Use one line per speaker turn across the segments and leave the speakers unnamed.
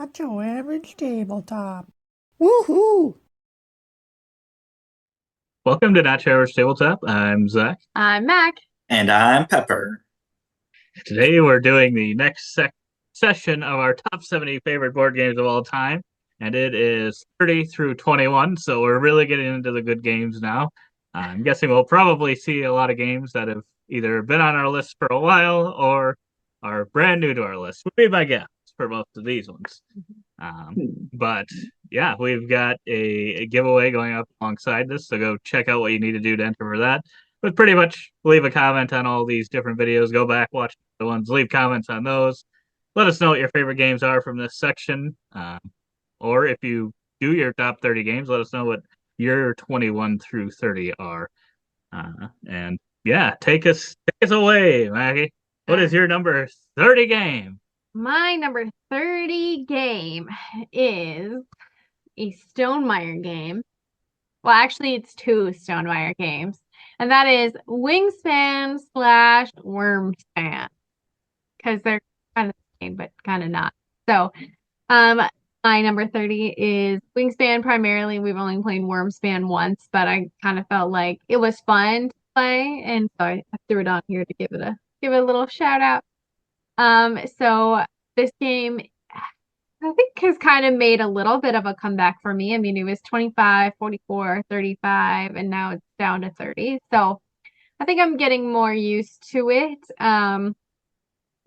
Not your average tabletop. Woohoo!
Welcome to Not Your Average Tabletop. I'm Zach.
I'm Mac.
And I'm Pepper.
Today we're doing the next session of our top 70 favorite board games of all time, and it is 30 through 21, so we're really getting into the good games now. I'm guessing we'll probably see a lot of games that have either been on our list for a while or are brand new to our list, would be my guess for most of these ones. But yeah, we've got a giveaway going up alongside this, so go check out what you need to do to enter for that. But pretty much leave a comment on all these different videos. Go back, watch the ones, leave comments on those. Let us know what your favorite games are from this section. Or if you do your top 30 games, let us know what your 21 through 30 are. And yeah, take us away, Maggie. What is your number 30 game?
My number 30 game is a Stonemaier game. Well, actually, it's two Stonemaier games, and that is Wingspan / Wormspan, because they're kind of the same, but kind of not. So, my number 30 is Wingspan primarily. We've only played Wormspan once, but I kind of felt like it was fun to play, and so I threw it on here to give it a little shout out. So this game, I think, has kind of made a little bit of a comeback for me. I mean, it was 25, 44, 35, and now it's down to 30. So I think I'm getting more used to it.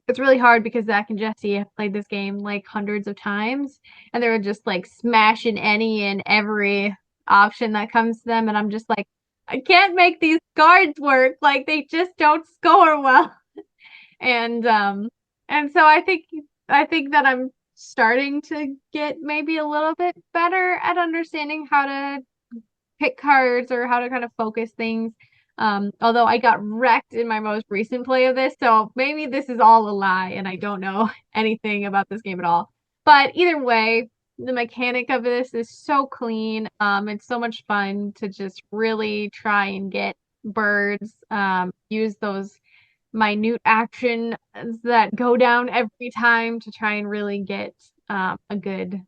It's really hard because Zach and Jesse have played this game like hundreds of times, and they're just like smashing any and every option that comes to them. And I'm just like, I can't make these cards work. Like, they just don't score well. And so I think that I'm starting to get maybe a little bit better at understanding how to pick cards or how to kind of focus things. Although I got wrecked in my most recent play of this, so maybe this is all a lie and I don't know anything about this game at all. But either way, the mechanic of this is so clean. It's so much fun to just really try and get birds, use those minute action that go down every time to try and really get a good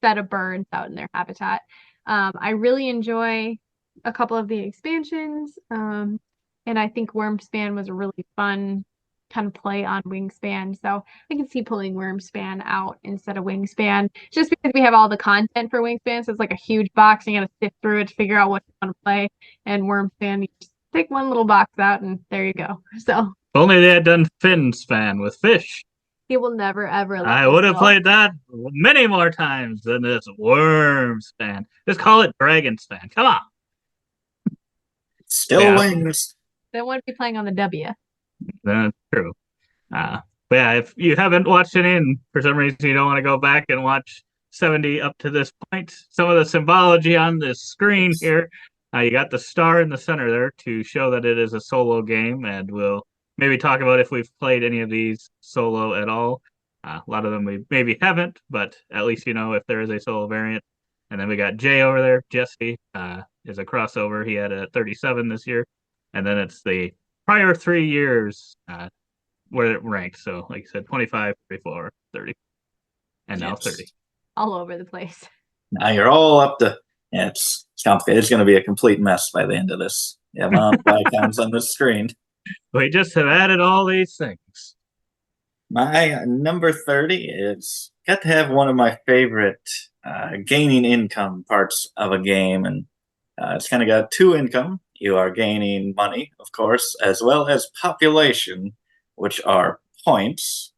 set of birds out in their habitat. I really enjoy a couple of the expansions, and I think Wormspan was a really fun kind of play on Wingspan. So I can see pulling Wormspan out instead of Wingspan, just because we have all the content for Wingspan. So it's like a huge box, and you got to sift through it to figure out what you want to play. And Wormspan, you just take one little box out, and there you go. So
If only they had done Finspan with fish.
he will never ever let
I
this
would have
go.
played that many more times than this Wormspan. Just call it Dragonspan. Come on.
Still
Yeah.
wings.
They want to be playing on the W.
That's true. But yeah, if you haven't watched any and for some reason you don't want to go back and watch 70 up to this point, some of the symbology on this screen here, you got the star in the center there to show that it is a solo game, and we'll maybe talk about if we've played any of these solo at all. A lot of them we maybe haven't, but at least you know if there is a solo variant. And then we got Jay over there. Jesse is a crossover. He had a 37 this year. And then it's the prior 3 years where it ranked. So, like you said, 25, 34, 30, and now
Yes.
30.
All over the place.
Now you're all up to. Yeah, it's complicated. It's going to be a complete mess by the end of this. The amount of icons on the screen.
We just have added all these things.
My number 30 is got to have one of my favorite gaining income parts of a game, and it's kind of got two income. You are gaining money, of course, as well as population, which are points,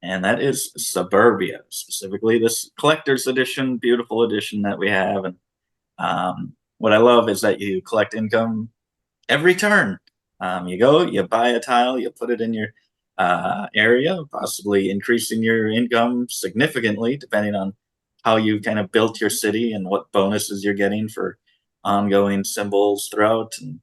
and that is Suburbia, specifically this collector's edition, beautiful edition that we have. And what I love is that you collect income every turn. You go, you buy a tile, you put it in your area, possibly increasing your income significantly, depending on how you kind of built your city and what bonuses you're getting for ongoing symbols throughout. And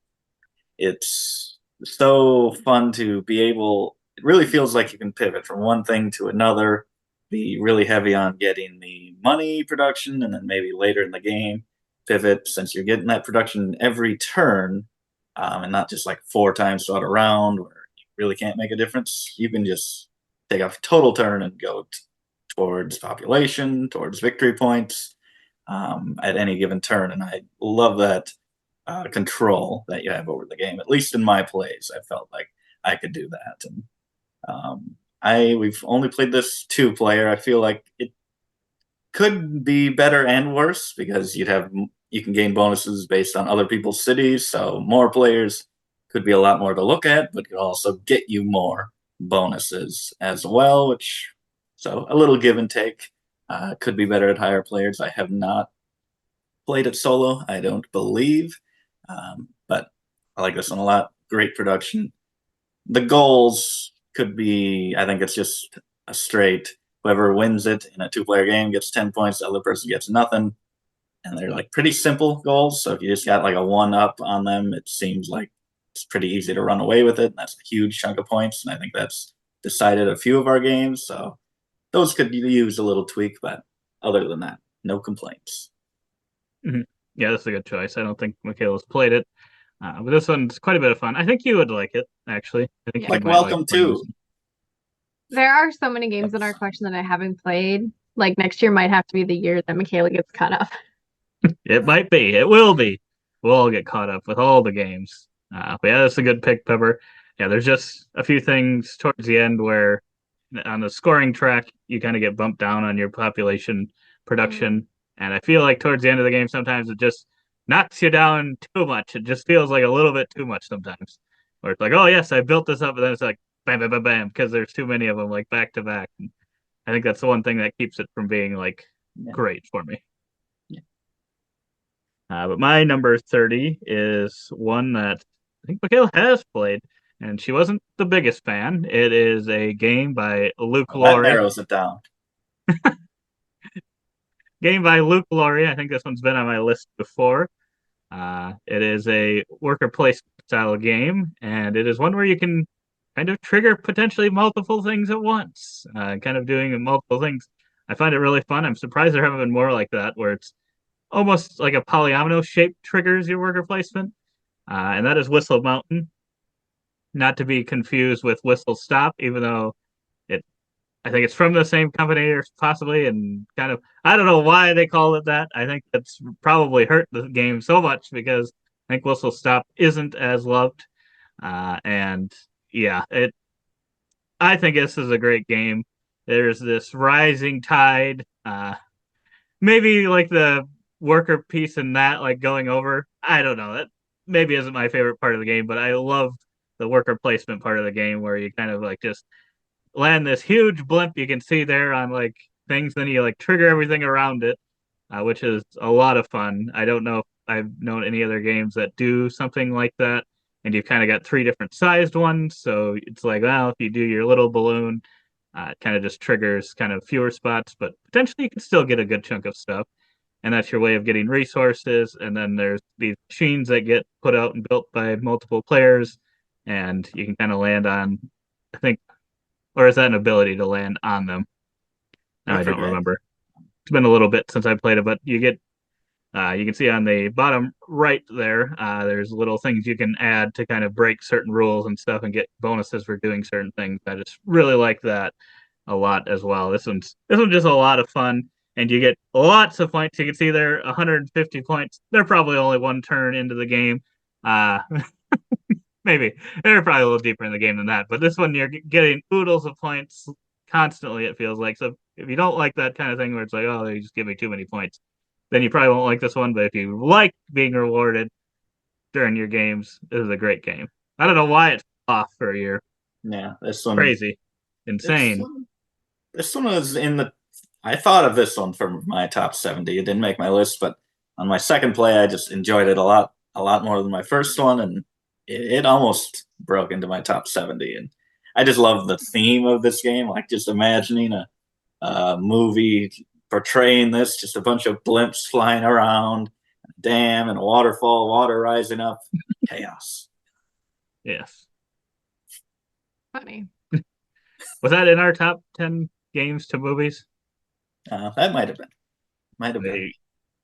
it's so fun to be able. It really feels like you can pivot from one thing to another, be really heavy on getting the money production, and then maybe later in the game pivot, since you're getting that production every turn, and not just like 4 times throughout a round where you really can't make a difference. You can just take a total turn and go towards population, towards victory points at any given turn. And I love that control that you have over the game. At least in my plays, I felt like I could do that. And we've only played this 2-player. I feel like it could be better and worse because you can gain bonuses based on other people's cities. So more players could be a lot more to look at, but could also get you more bonuses as well. So a little give and take. Could be better at higher players. I have not played it solo, I don't believe, but I like this one a lot. Great production. The goals could be, I think it's just a straight, whoever wins it in a 2-player game gets 10 points, the other person gets nothing. And they're like pretty simple goals. So if you just got like a 1-up on them, it seems like it's pretty easy to run away with it. And that's a huge chunk of points. And I think that's decided a few of our games. So those could use a little tweak, but other than that, no complaints.
Yeah, that's a good choice. I don't think Michaela's played it. But this one's quite a bit of fun. I think you would like it, actually. I think
Yeah.
you
Like
might
Welcome
playing
to.
this one.
There are so many games in our collection that I haven't played. Like next year might have to be the year that Michaela gets caught up.
It might be. It will be. We'll all get caught up with all the games. But yeah, that's a good pick, Pepper. Yeah, there's just a few things towards the end where on the scoring track, you kind of get bumped down on your population production. And I feel like towards the end of the game, sometimes it just knocks you down too much. It just feels like a little bit too much sometimes. Where it's like, oh, yes, I built this up. And then it's like, bam, bam, bam, bam, because there's too many of them, like back to back. And I think that's the one thing that keeps it from being like great for me. But my number 30 is one that I think Michaela has played, and she wasn't the biggest fan. It is a game by Luke
Well, that
Laurie.
narrows it down.
Game by Luke Laurie. I think this one's been on my list before. It is a worker placement style game, and it is one where you can kind of trigger potentially multiple things at once, kind of doing multiple things. I find it really fun. I'm surprised there haven't been more like that, where it's almost like a polyomino shape triggers your worker placement, and that is Whistle Mountain. Not to be confused with Whistle Stop, even though I think it's from the same company or possibly, and kind of I don't know why they call it that. I think that's probably hurt the game so much because I think Whistle Stop isn't as loved, and yeah, I think this is a great game. There's this rising tide, maybe like the worker piece and that like going over. I don't know. That maybe isn't my favorite part of the game, but I love the worker placement part of the game where you kind of like just land this huge blimp you can see there on like things, then you like trigger everything around it, which is a lot of fun. I don't know if I've known any other games that do something like that. And you've kind of got 3 different sized ones. So it's like, well, if you do your little balloon, it kind of just triggers kind of fewer spots, but potentially you can still get a good chunk of stuff. And that's your way of getting resources. And then there's these machines that get put out and built by multiple players, and you can kind of land on, I think, or is that an ability to land on them? No, I don't
forget.
remember. It's been a little bit since I played it, but you get, you can see on the bottom right there, there's little things you can add to kind of break certain rules and stuff and get bonuses for doing certain things. I just really like that a lot as well. This one's just a lot of fun, and you get lots of points. You can see there 150 points. They're probably only one turn into the game. Maybe they're probably a little deeper in the game than that, but this one you're getting oodles of points constantly, it feels like. So if you don't like that kind of thing where it's like, oh, they just give me too many points, then you probably won't like this one. But if you like being rewarded during your games, this is a great game. I don't know why it's off for a year.
Yeah, this one
Crazy, insane.
This one was in the. I thought of this one for my top 70. It didn't make my list, but on my second play, I just enjoyed it a lot more than my first one, and it almost broke into my top 70. And I just love the theme of this game, like just imagining a movie portraying this, just a bunch of blimps flying around, a dam and a waterfall, water rising up, chaos.
Yes.
Funny.
Was that in our top 10 games to movies?
That might have been.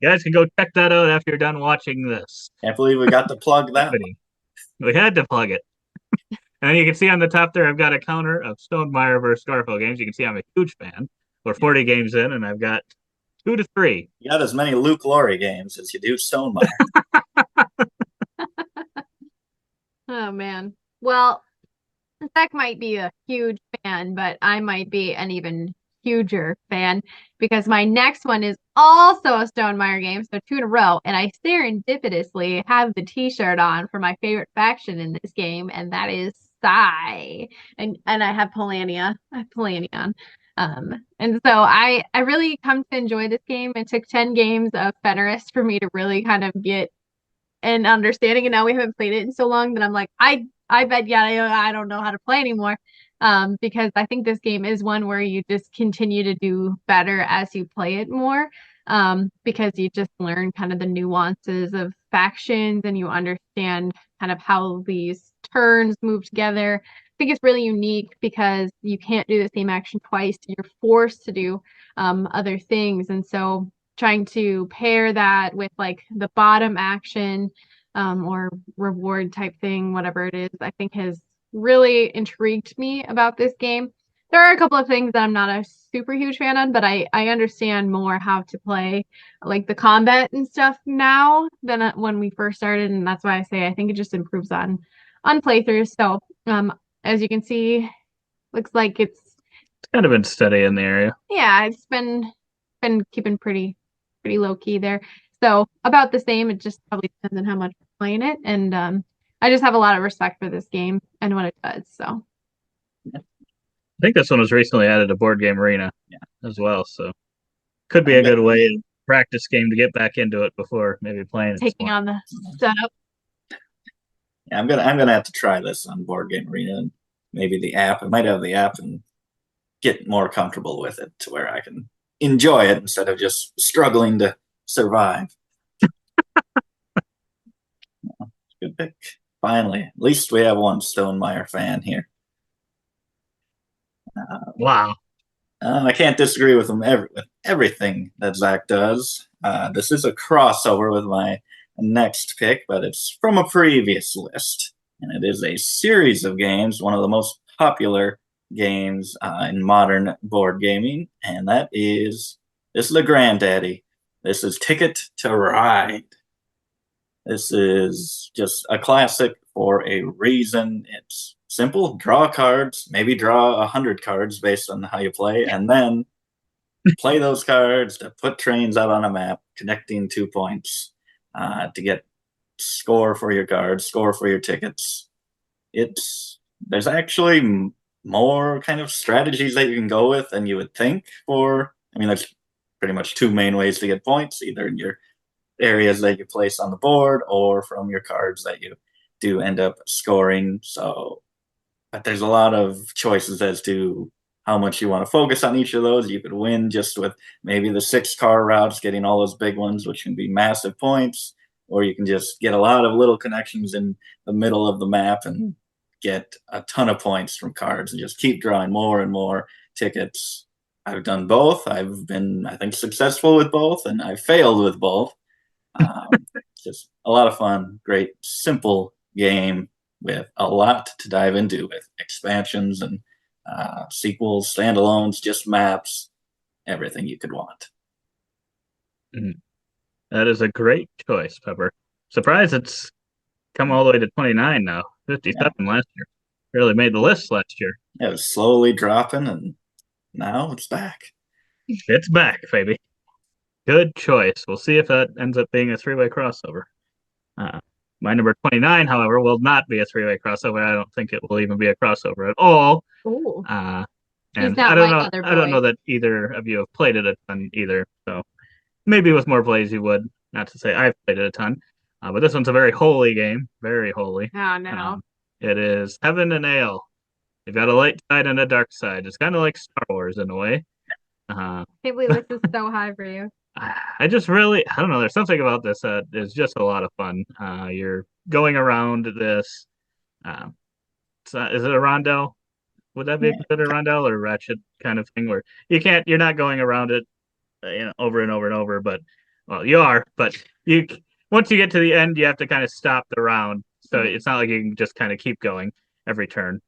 You guys can go check that out after you're done watching this.
Can't believe we got to plug that one.
We had to plug it. And then you can see on the top there, I've got a counter of Stonemaier versus Garfield games. You can see I'm a huge fan. We're 40 games in, and I've got 2 to 3.
You got as many Luke Laurie games as you do Stonemaier.
Oh man. Well, Zach might be a huge fan, but I might be an even huger fan because my next one is also a Stonemaier game, so 2 in a row, and I serendipitously have the t-shirt on for my favorite faction in this game, and that is Sai. And I have Polania. I have Polania on. And so I really come to enjoy this game. It took 10 games of Fenris for me to really kind of get an understanding, and now we haven't played it in so long that I'm like, I bet I don't know how to play anymore. Because I think this game is one where you just continue to do better as you play it more. Because you just learn kind of the nuances of factions and you understand kind of how these turns move together. I think it's really unique because you can't do the same action twice. You're forced to do other things. And so trying to pair that with like the bottom action or reward type thing, whatever it is, I think has really intrigued me about this game. There are a couple of things that I'm not a super huge fan of, but I understand more how to play like the combat and stuff now than when we first started, and that's why I say I think it just improves on playthroughs. So as you can see, looks like it's
kind of been steady in the area.
Yeah, it's been keeping pretty low key there. So about the same. It just probably depends on how much we're playing it, and I just have a lot of respect for this game and what it does. So
I think this one was recently added to Board Game Arena as well, so could be a good way to practice game to get back into it before maybe playing
taking on the setup.
Yeah, I'm gonna have to try this on Board Game Arena and maybe the app. I might have the app and get more comfortable with it to where I can enjoy it instead of just struggling to survive. Good pick. Finally, at least we have one Stonemaier fan here.
Wow.
I can't disagree with him with everything that Zach does. This is a crossover with my next pick, but it's from a previous list. And it is a series of games, one of the most popular games in modern board gaming. And this is the granddaddy. This is Ticket to Ride. This is just a classic for a reason. It's simple. Draw cards, maybe draw 100 cards based on how you play, and then play those cards to put trains out on a map, connecting 2 points to get score for your cards, score for your tickets. There's actually more kind of strategies that you can go with than you would think there's pretty much 2 main ways to get points, either in your areas that you place on the board or from your cards that you do end up scoring. But there's a lot of choices as to how much you want to focus on each of those. You could win just with maybe the 6-car routes, getting all those big ones, which can be massive points, or you can just get a lot of little connections in the middle of the map and get a ton of points from cards and just keep drawing more and more tickets. I've done both. I've been, I think, successful with both, and I've failed with both. Just a lot of fun, great, simple game with a lot to dive into with expansions and sequels, standalones, just maps, everything you could want.
That is a great choice, Pepper. Surprised it's come all the way to 29 now. 57 last year. Really made the list last year.
It was slowly dropping, and now it's back.
It's back, baby. Good choice. We'll see if that ends up being a 3-way crossover. My number 29, however, will not be a 3-way crossover. I don't think it will even be a crossover at all.
Ooh.
And I don't know that either of you have played it a ton either. So maybe with more plays you would. Not to say I've played it a ton. But this one's a very holy game. Very holy.
Oh, no.
It is Heaven and Ale. You've got a light side and a dark side. It's kind of like Star Wars in a way.
I can't believe this is so high for you.
I don't know. There's something about this that is just a lot of fun. You're going around this. Is it a rondel? Would that be considered a rondel or a ratchet kind of thing where you're not going around it, over and over and over, but well, you are, but once you get to the end, you have to kind of stop the round. So it's not like you can just kind of keep going every turn.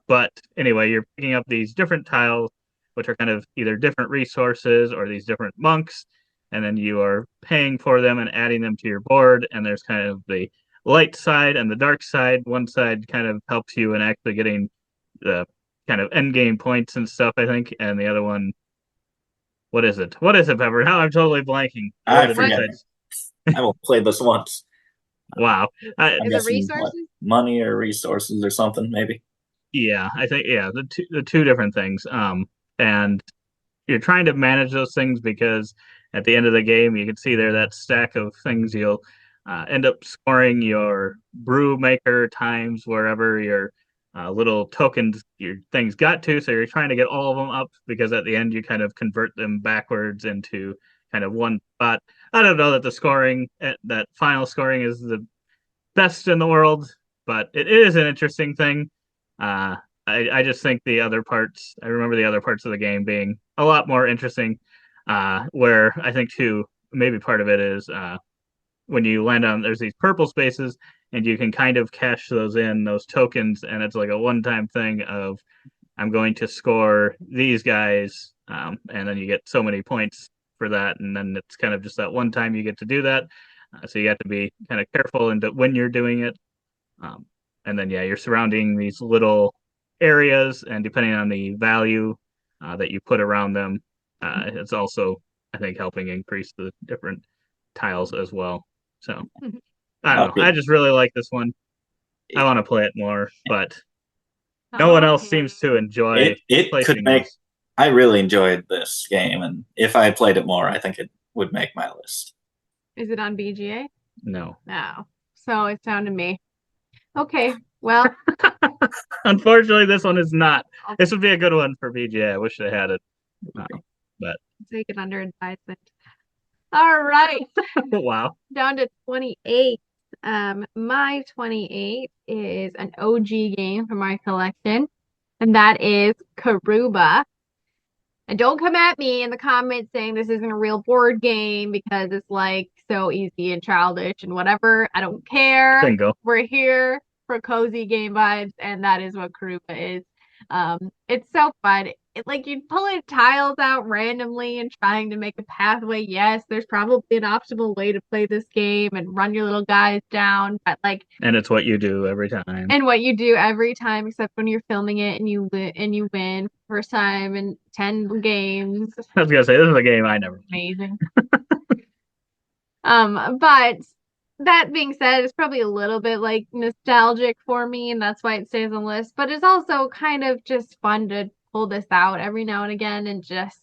But anyway, you're picking up these different tiles which are kind of either different resources or these different monks, and then you are paying for them and adding them to your board. And there's kind of the light side and the dark side. One side kind of helps you in actually getting the kind of end game points and stuff, I think, and the other one, what is it? What is it, Pepper? Now I'm totally blanking.
I forget. I will play this once.
Wow.
I'm
Is it
guessing
resources?
money or resources or something, maybe.
Yeah, I think the two different things. And you're trying to manage those things because at the end of the game you can see there that stack of things you'll end up scoring your brew maker times wherever your little tokens your things got to. So you're trying to get all of them up because at the end you kind of convert them backwards into kind of one spot. I don't know that the scoring that final scoring is the best in the world, but it is an interesting thing. I just think the other parts, I remember the other parts of the game being a lot more interesting, where I think too, maybe part of it is when you land on, there's these purple spaces and you can kind of cash those in, those tokens, and it's like a one-time thing of, I'm going to score these guys, and then you get so many points for that, and then it's kind of just that one time you get to do that. So you have to be kind of careful and when you're doing it. And then, yeah, you're surrounding these little areas, and depending on the value that you put around them, it's also, I think, helping increase the different tiles as well. So, I don't know. I just really like this one. I want to play it more, but no one else seems to enjoy
it could
placing
make.
those.
I really enjoyed this game, and if I had played it more, I think it would make my list.
Is it on BGA?
No.
No. So it's down to me. Okay. Well,
Unfortunately, this one is not. This would be a good one for BGA. I wish they had it. But
take it under advisement. All right.
wow.
Down to 28. My 28 is an OG game from my collection, and that is Karuba. And don't come at me in the comments saying this isn't a real board game because it's like so easy and childish and whatever. I don't care.
Bingo.
We're here for cozy game vibes, and that is what Karuba is. It's so fun. Like you're pulling tiles out randomly and trying to make a pathway. Yes, there's probably an optimal way to play this game and run your little guys down, but like,
and it's what you do every time.
And what you do every time, except when you're filming it and you win first time in 10 games.
I was gonna say this is a game I never.
Amazing. But that being said, it's probably a little bit like nostalgic for me, and that's why it stays on the list. But it's also kind of just fun to pull this out every now and again and just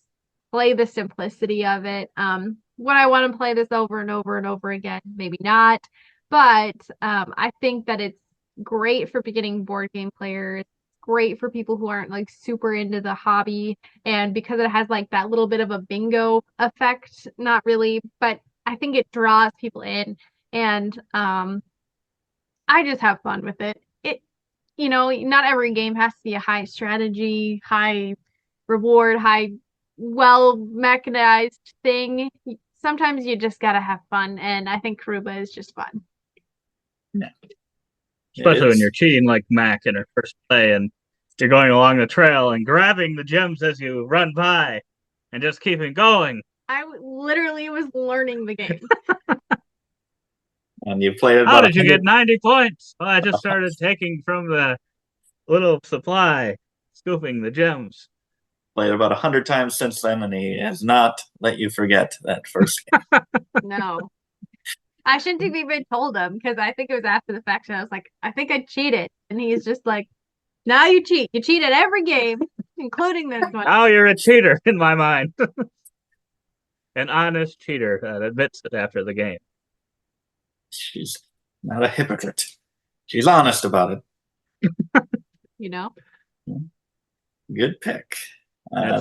play the simplicity of it. Would I want to play this over and over and over again? Maybe not. But I think that it's great for beginning board game players, great for people who aren't like super into the hobby. And because it has like that little bit of a bingo effect, not really, but I think it draws people in. And I just have fun with it. Not every game has to be a high strategy, high reward, high well mechanized thing. Sometimes you just gotta have fun, and I think Karuba is just fun.
Yeah.
Especially when you're cheating like Mac in her first play and you're going along the trail and grabbing the gems as you run by and just keeping going.
I literally was learning the game.
And you played it.
How did you get 90 points? Well, I just started taking from the little supply, scooping the gems.
Played about 100 times since then, and he has not let you forget that first game.
No. I shouldn't have even told him because I think it was after the fact, and I was like, I think I cheated. And he's just like, now you cheat. You cheat at every game, including this one.
Now you're a cheater in my mind. An honest cheater that admits it after the game.
She's not a hypocrite. She's honest about it. Good pick.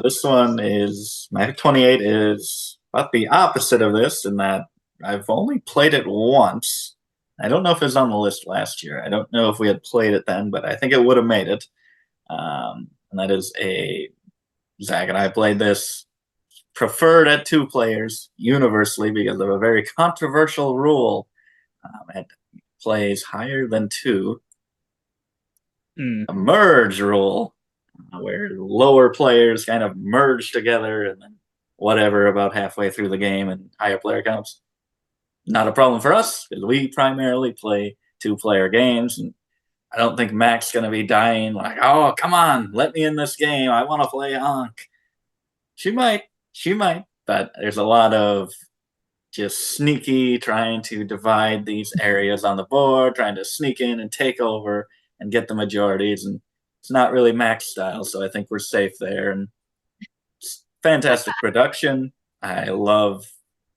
This one is, my 28 is about the opposite of this in that I've only played it once. I don't know if it was on the list last year. I don't know if we had played it then, but I think it would have made it. And that is Zach and I played this preferred at 2 players universally because of a very controversial rule. It plays higher than 2. A merge rule. where lower players kind of merge together and then whatever about halfway through the game and higher player counts. Not a problem for us because we primarily play 2-player games, and I don't think Mac's going to be dying like, oh, come on, let me in this game. I want to play Ankh. She might, but there's a lot of just sneaky trying to divide these areas on the board, trying to sneak in and take over and get the majorities, and it's not really Mac style, so I think we're safe there. And it's fantastic production. I love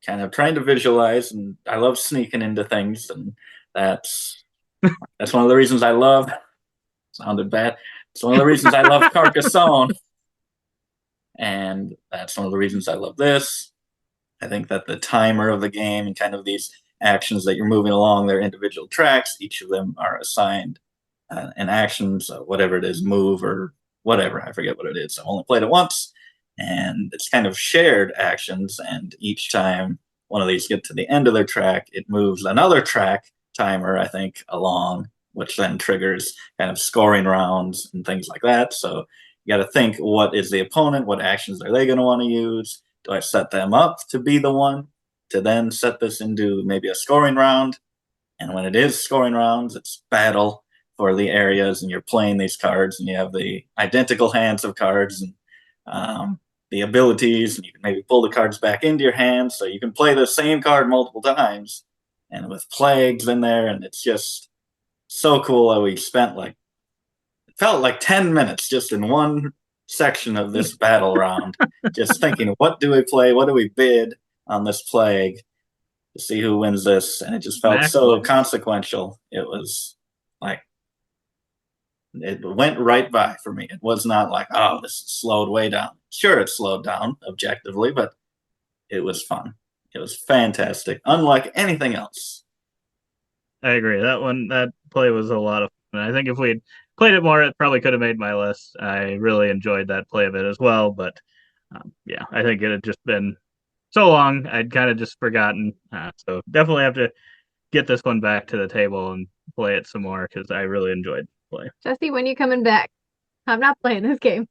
kind of trying to visualize, and I love sneaking into things, and that's one of the reasons I love. Sounded bad. It's one of the reasons I love Carcassonne, and that's one of the reasons I love this. I think that the timer of the game and kind of these actions that you're moving along their individual tracks, each of them are assigned an action, so whatever it is, move or whatever, I forget what it is. I've only played it once, and it's kind of shared actions, and each time one of these get to the end of their track, it moves another track timer, I think, along, which then triggers kind of scoring rounds and things like that. So you got to think, what is the opponent? What actions are they going to want to use? Do I set them up to be the one to then set this into maybe a scoring round? And when it is scoring rounds, it's battle for the areas, and you're playing these cards, and you have the identical hands of cards and the abilities, and you can maybe pull the cards back into your hand, so you can play the same card multiple times, and with plagues in there, and it's just so cool that we spent it felt like 10 minutes just in one section of this battle round, just thinking, what do we play? What do we bid on this plague to see who wins this? And it just felt so consequential. It was like, it went right by for me. It was not like, oh, this slowed way down. Sure, it slowed down objectively, but it was fun. It was fantastic, unlike anything else.
I agree. That play was a lot of fun. I think if we'd played it more, it probably could have made my list. I really enjoyed that play of it as well. But yeah, I think it had just been so long, I'd kind of just forgotten. So definitely have to get this one back to the table and play it some more because I really enjoyed the play.
Jesse, when you coming back? I'm not playing this game.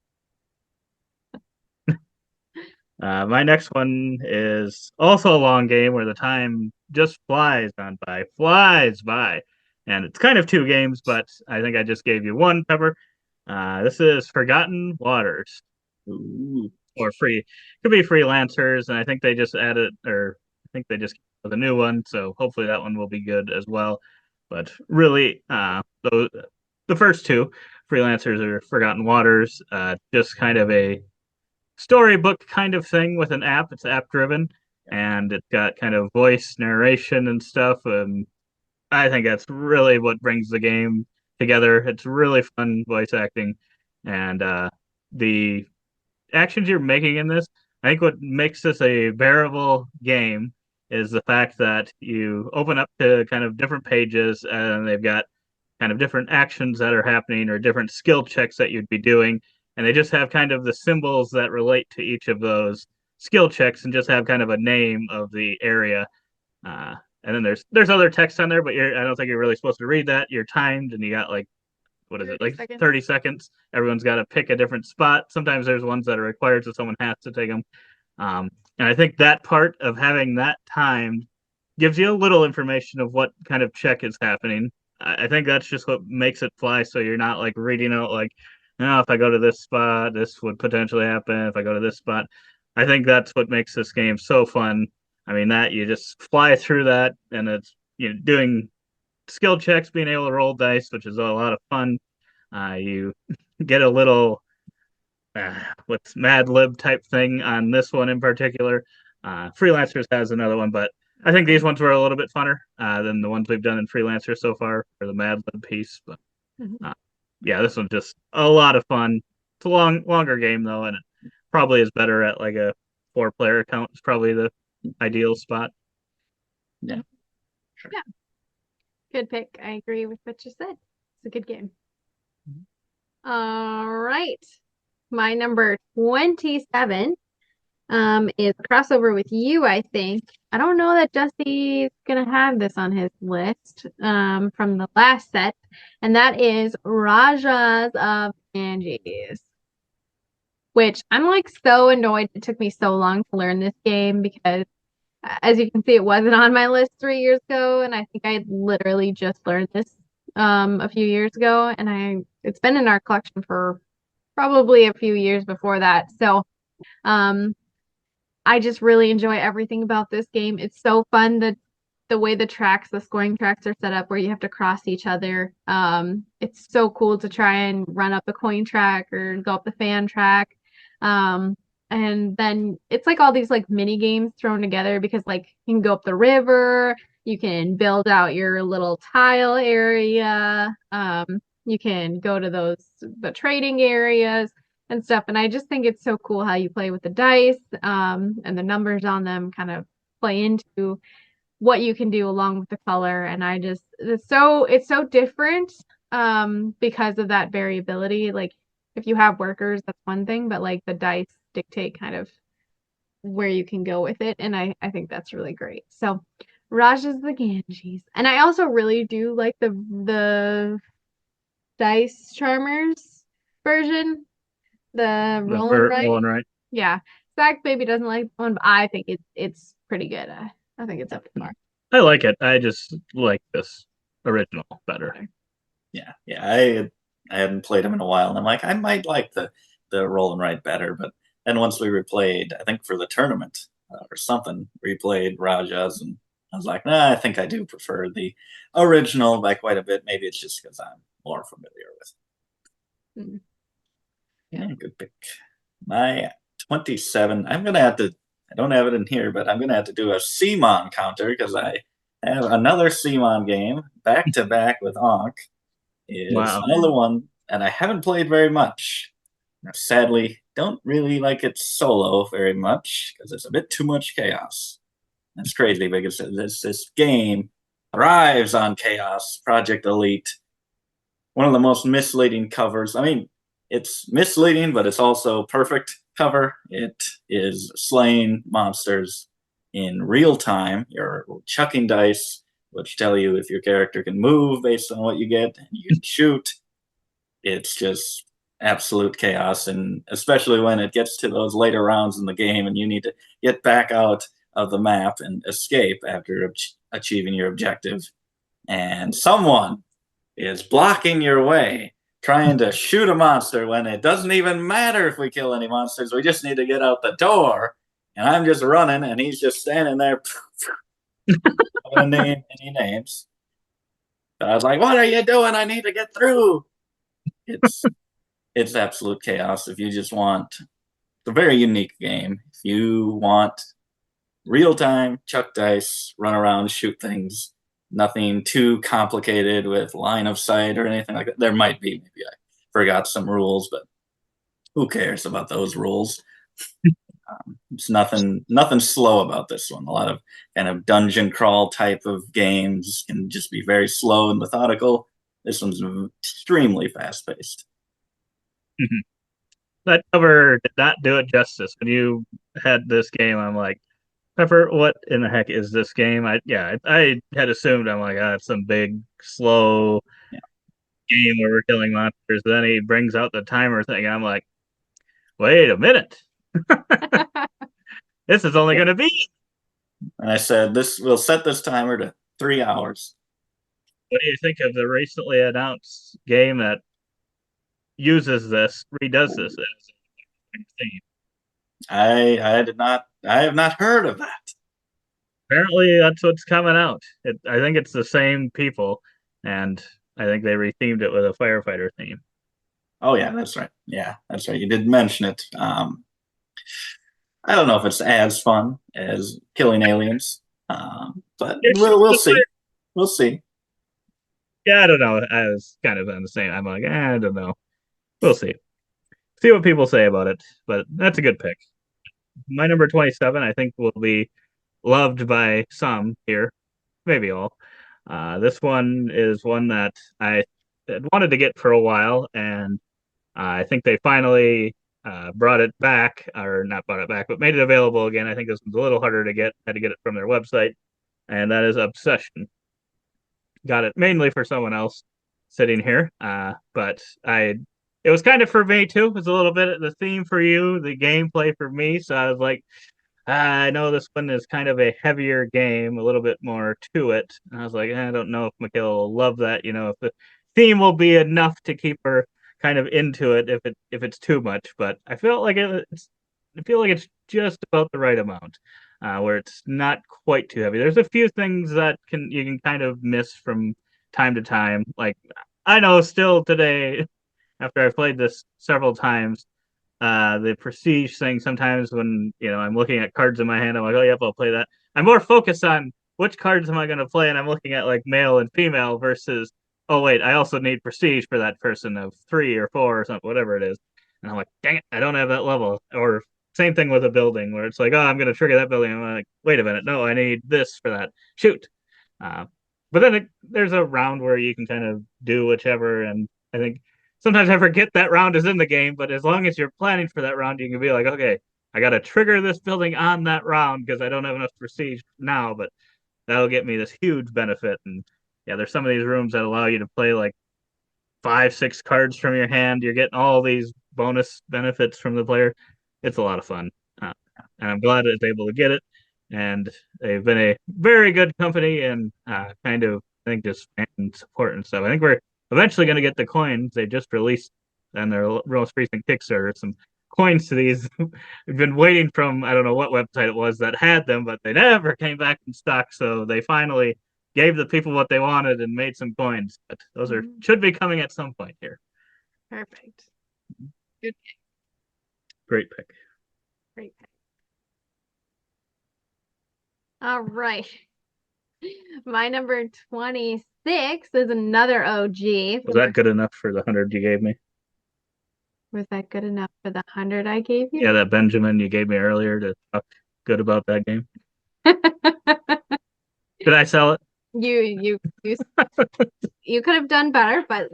My next one is also a long game where the time just flies by. And it's kind of 2 games, but I think I just gave you one, Pepper. This is Forgotten Waters.
Ooh.
Or could be Freelancers, and I think they just added, or I think they just came with a new one, so hopefully that one will be good as well. But really, the first 2, Freelancers or Forgotten Waters, just kind of a storybook kind of thing with an app. It's app driven, and it's got kind of voice narration and stuff. I think that's really what brings the game together. It's really fun voice acting, and the actions you're making in this, I think what makes this a bearable game is the fact that you open up to kind of different pages, and they've got kind of different actions that are happening or different skill checks that you'd be doing, and they just have kind of the symbols that relate to each of those skill checks and just have kind of a name of the area. And then there's other text on there, but I don't think you're really supposed to read that. You're timed, and you got like, what is it, like 30 seconds. Everyone's got to pick a different spot. Sometimes there's ones that are required, so someone has to take them. And I think that part of having that time gives you a little information of what kind of check is happening. I think that's just what makes it fly. So you're not like reading out like, no, if I go to this spot, this would potentially happen. If I go to this spot, I think that's what makes this game so fun. I mean, that you just fly through that, and it's doing skill checks, being able to roll dice, which is a lot of fun. You get a little what's Mad Lib type thing on this one in particular. Freelancers has another one, but I think these ones were a little bit funner than the ones we've done in Freelancer so far for the Mad Lib piece. But yeah, this one's just a lot of fun. It's a longer game though, and it probably is better at like a 4-player account. It's probably the ideal spot.
Yeah, sure.
Yeah, good pick. I agree with what you said. It's a good game. All right, my number 27 is a crossover with you, I think. I don't know that Jesse's gonna have this on his list from the last set, and that is Rajas of Ganges. which I'm like so annoyed it took me so long to learn this game because as you can see, it wasn't on my list 3 years ago, and I think I literally just learned this a few years ago, and it's been in our collection for probably a few years before that. So um I just really enjoy everything about this game. It's so fun that the way the scoring tracks are set up where you have to cross each other. It's so cool to try and run up the coin track or go up the fan track. Um, and then it's like all these like mini games thrown together because like you can go up the river, you can build out your little tile area, you can go to the trading areas and stuff. And I just think it's so cool how you play with the dice, and the numbers on them kind of play into what you can do along with the color. And it's so different because of that variability. Like if you have workers, that's one thing, but like the dice dictate kind of where you can go with it. And I think that's really great. So Raja's the Ganges. And I also really do like the Dice Charmers version. The roll and write.
Roll and write.
Yeah. Zach maybe doesn't like one, but I think it's pretty good. I think it's up to par.
I like it. I just like this original better.
Yeah, I hadn't played them in a while, and I'm like, I might like the roll and write better. But then once we replayed, I think for the tournament or something, replayed Rajas, and I was like, nah, I think I do prefer the original by quite a bit. Maybe it's just because I'm more familiar with it.
Mm.
Yeah, good pick. My 27. I'm gonna have to. I don't have it in here, but I'm gonna have to do a CMON counter because I have another CMON game back to back with Ankh. Is
Wow.
another one, and I haven't played very much. Sadly, don't really like it solo very much because it's a bit too much chaos. That's crazy because this game thrives on chaos. Project Elite, one of the most misleading covers. I mean, it's misleading, but it's also perfect cover. It is slaying monsters in real time. You're chucking dice, which tell you if your character can move based on what you get, and you can shoot. It's just absolute chaos, and especially when it gets to those later rounds in the game and you need to get back out of the map and escape after achieving your objective, and someone is blocking your way trying to shoot a monster when it doesn't even matter if we kill any monsters. We just need to get out the door. And I'm just running, and he's just standing there. I don't name any names. But I was like, what are you doing? I need to get through. It's absolute chaos. If you just want, it's a very unique game. If you want real time, chuck dice, run around, shoot things, nothing too complicated with line of sight or anything like that. There might be, maybe I forgot some rules, but who cares about those rules? It's nothing slow about this one. A lot of kind of dungeon crawl type of games can just be very slow and methodical. This one's extremely fast paced.
Mm-hmm. That cover did not do it justice. When you had this game, I'm like, Pepper, what in the heck is this game? I had assumed, I'm like, it's some big slow game where we're killing monsters. Then he brings out the timer thing. I'm like, wait a minute. This is only going to be.
And I said, we'll set this timer to 3 hours.
What do you think of the recently announced game that redoes this as a theme?
I have not heard of that.
Apparently, that's what's coming out. I think it's the same people, and I think they rethemed it with a firefighter theme.
Oh yeah, that's right. Yeah, that's right. You did mention it. I don't know if it's as fun as killing aliens, but we'll see. We'll see.
Yeah, I don't know. I was kind of on the same. I'm like, I don't know. We'll see. See what people say about it. But that's a good pick. My number 27, I think, will be loved by some here, maybe all. This one is one that I had wanted to get for a while, and I think they finally brought it back, or not brought it back, but made it available again. I think this one's a little harder to get. Had to get it from their website, and that is Obsession. Got it mainly for someone else sitting here, but I it was kind of for me too. It was a little bit of the theme for you, the gameplay for me. So I was like, I know this one is kind of a heavier game, a little bit more to it. And I was like, I don't know if Michaela will love that. If the theme will be enough to keep her kind of into it if it's too much. But I feel like it's just about the right amount, where it's not quite too heavy. There's a few things that you can kind of miss from time to time. Like I know still today, after I've played this several times, the prestige thing sometimes when I'm looking at cards in my hand, I'm like, oh yep, I'll play that. I'm more focused on which cards am I going to play, and I'm looking at like male and female versus, oh wait, I also need prestige for that person of 3 or 4 or something, whatever it is. And I'm like, dang it, I don't have that level. Or same thing with a building where it's like, oh, I'm going to trigger that building. I'm like, wait a minute, no, I need this for that. Shoot. But then there's a round where you can kind of do whichever, and I think sometimes I forget that round is in the game, but as long as you're planning for that round, you can be like, okay, I got to trigger this building on that round because I don't have enough prestige now, but that'll get me this huge benefit. And yeah, there's some of these rooms that allow you to play like 5, 6 cards from your hand. You're getting all these bonus benefits from the player. It's a lot of fun. And I'm glad it's able to get it. And they've been a very good company and kind of, I think, just fan support and stuff. I think we're eventually going to get the coins. They just released on their most recent Kickstarter some coins to these. We've been waiting from, I don't know what website it was that had them, but they never came back in stock. So they finally gave the people what they wanted and made some coins. But those should be coming at some point here.
Perfect. Good pick.
Great pick.
Great pick. All right. My number 26 is another OG.
Was that good enough for the 100 you gave me?
Was that good enough for the 100 I gave you?
Yeah, that Benjamin you gave me earlier to talk good about that game. Did I sell it?
You could have done better, but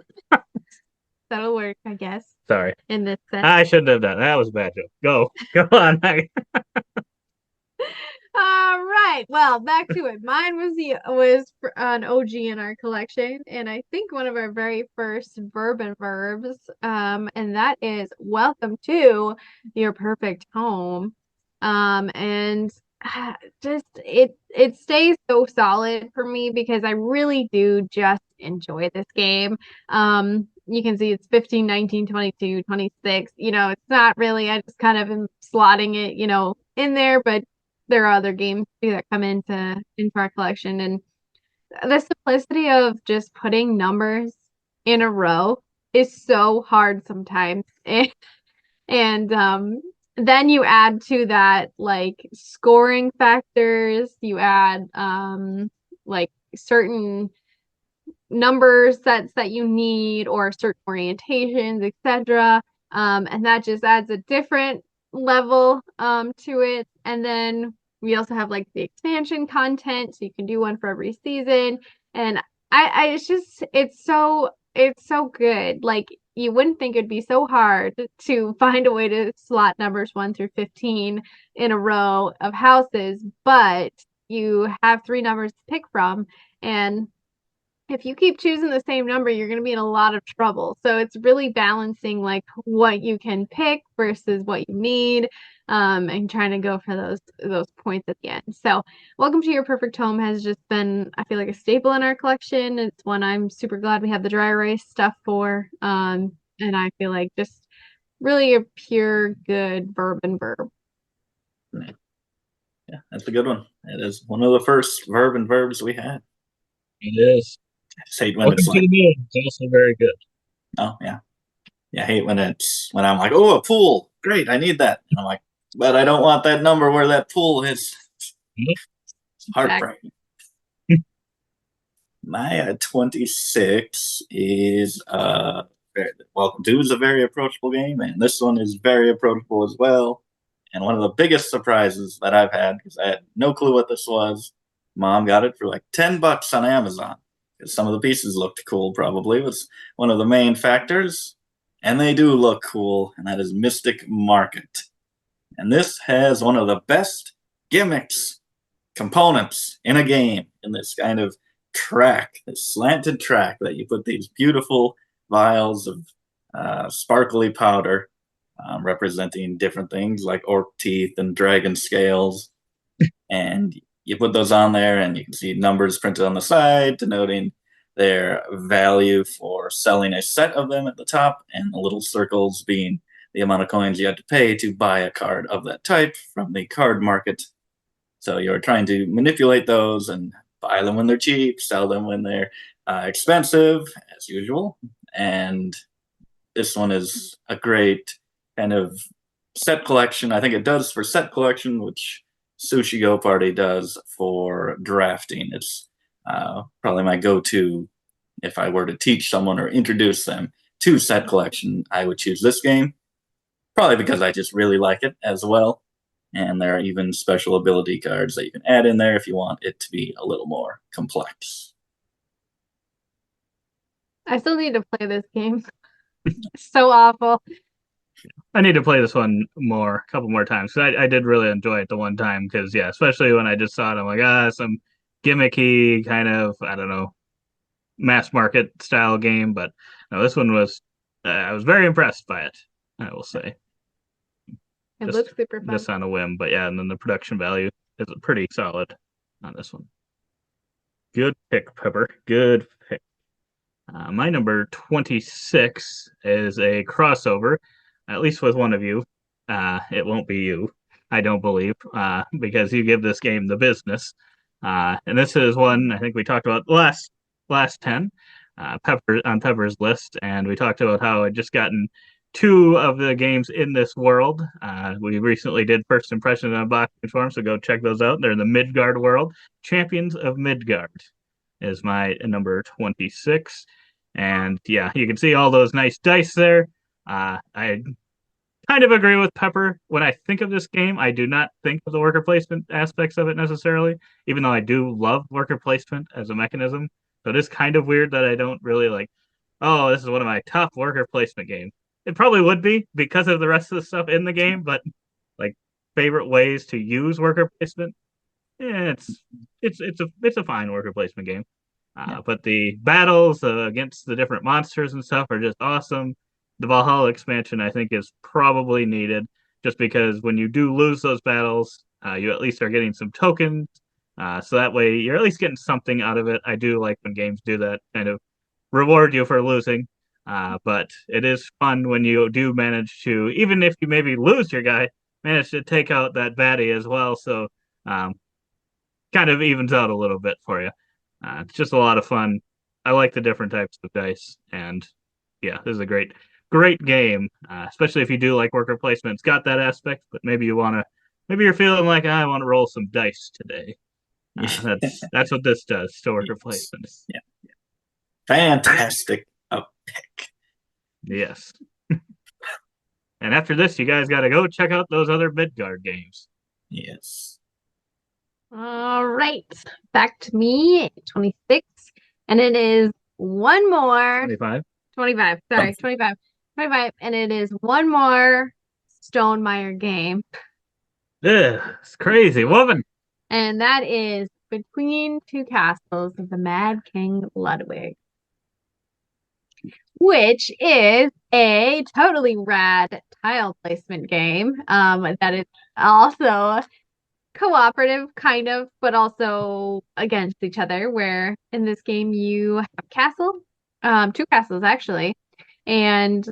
that'll work, I guess.
Sorry.
In this set.
I shouldn't have done. That was a bad joke. Go on.
All right. Well, back to it. Mine was an OG in our collection, and I think one of our very first verb and verbs. And that is welcome to your perfect home. And just it stays so solid for me because I really do just enjoy this game. You can see it's 15, 19, 22, 26. It's not really, I just kind of am slotting it, in there, but there are other games too that come into our collection, and the simplicity of just putting numbers in a row is so hard sometimes. And then you add to that like scoring factors, you add like certain number sets that you need or certain orientations, etc. And that just adds a different level to it. And then we also have like the expansion content, so you can do one for every season. And it's so good. Like you wouldn't think it'd be so hard to find a way to slot numbers 1 through 15 in a row of houses, but you have 3 numbers to pick from, and if you keep choosing the same number, you're going to be in a lot of trouble. So it's really balancing like what you can pick versus what you need, and trying to go for those points at the end. So Welcome to Your Perfect Home has just been, I feel like, a staple in our collection. It's one I'm super glad we have the dry erase stuff for. And I feel like just really a pure good verb and verb.
Yeah, that's a good one. It is one of the first verb and verbs we had.
It is.
I just hate when
Welcome
it's
to
like,
the Moon is also very good.
oh yeah. Yeah, I hate when I'm like, oh, a pool. Great, I need that. And I'm like, but I don't want that number where that pool is. It's heartbreaking. My 26 is Welcome to is a very approachable game, and this one is very approachable as well. And one of the biggest surprises that I've had, because I had no clue what this was, Mom got it for like $10 on Amazon. Because some of the pieces looked cool, probably, was one of the main factors. And they do look cool, and that is Mystic Market. And this has one of the best gimmicks, components in a game, in this kind of track, this slanted track that you put these beautiful vials of sparkly powder representing different things like orc teeth and dragon scales. And you put those on there, and you can see numbers printed on the side denoting their value for selling a set of them at the top, and the little circles being the amount of coins you had to pay to buy a card of that type from the card market. So you're trying to manipulate those and buy them when they're cheap, sell them when they're expensive, as usual. And this one is a great kind of set collection. I think it does for set collection, which Sushi Go Party does for drafting. It's probably my go-to if I were to teach someone or introduce them to set collection. I would choose this game, probably because I just really like it as well. And there are even special ability cards that you can add in there if you want it to be a little more complex.
I still need to play this game. So awful.
I need to play this one a couple more times. I did really enjoy it the one time because, yeah, especially when I just saw it, I'm like, some gimmicky kind of, I don't know, mass market style game. But no, this one was, I was very impressed by it, I will say.
It
Just-
looks super fun.
Just on a whim. But yeah, and then the production value is pretty solid on this one. Good pick, Pepper. Good pick. My number 26 is a crossover, at least with one of you. It won't be you, I don't believe, because you give this game the business. And this is one I think we talked about last 10, Pepper's list, and we talked about how I'd just gotten 2 of the games in this world. We recently did first impression on unboxing form, so go check those out. They're in the Midgard world. Champions of Midgard is my number 26. And yeah, you can see all those nice dice there. I kind of agree with Pepper. When I think of this game, I do not think of the worker placement aspects of it necessarily, even though I do love worker placement as a mechanism. So it is kind of weird that I don't really like, oh, this is one of my top worker placement games. It probably would be because of the rest of the stuff in the game, but like favorite ways to use worker placement, yeah, it's a fine worker placement game. But the battles against the different monsters and stuff are just awesome. The Valhalla expansion, I think, is probably needed just because when you do lose those battles, you at least are getting some tokens. So that way you're at least getting something out of it. I do like when games do that, kind of reward you for losing. But it is fun when you do manage to, even if you maybe lose your guy, manage to take out that baddie as well. So kind of evens out a little bit for you. It's just a lot of fun. I like the different types of dice, and yeah, this is a great game, especially if you do like worker placement. It's got that aspect, but maybe you're feeling like I want to roll some dice today. That's what this does to worker placement.
Yeah. Fantastic pick.
Yes. And after this, you guys got to go check out those other Midgard games.
Yes.
All right. Back to me, 26. And it is one more.
25.
25. Sorry, 25. 25. And it is one more Stonemaier game.
Ugh, it's crazy, woman.
And that is Between Two Castles of the Mad King Ludwig, which is a totally rad tile placement game that is also cooperative, kind of, but also against each other, where in this game you have a castle, 2 castles actually, and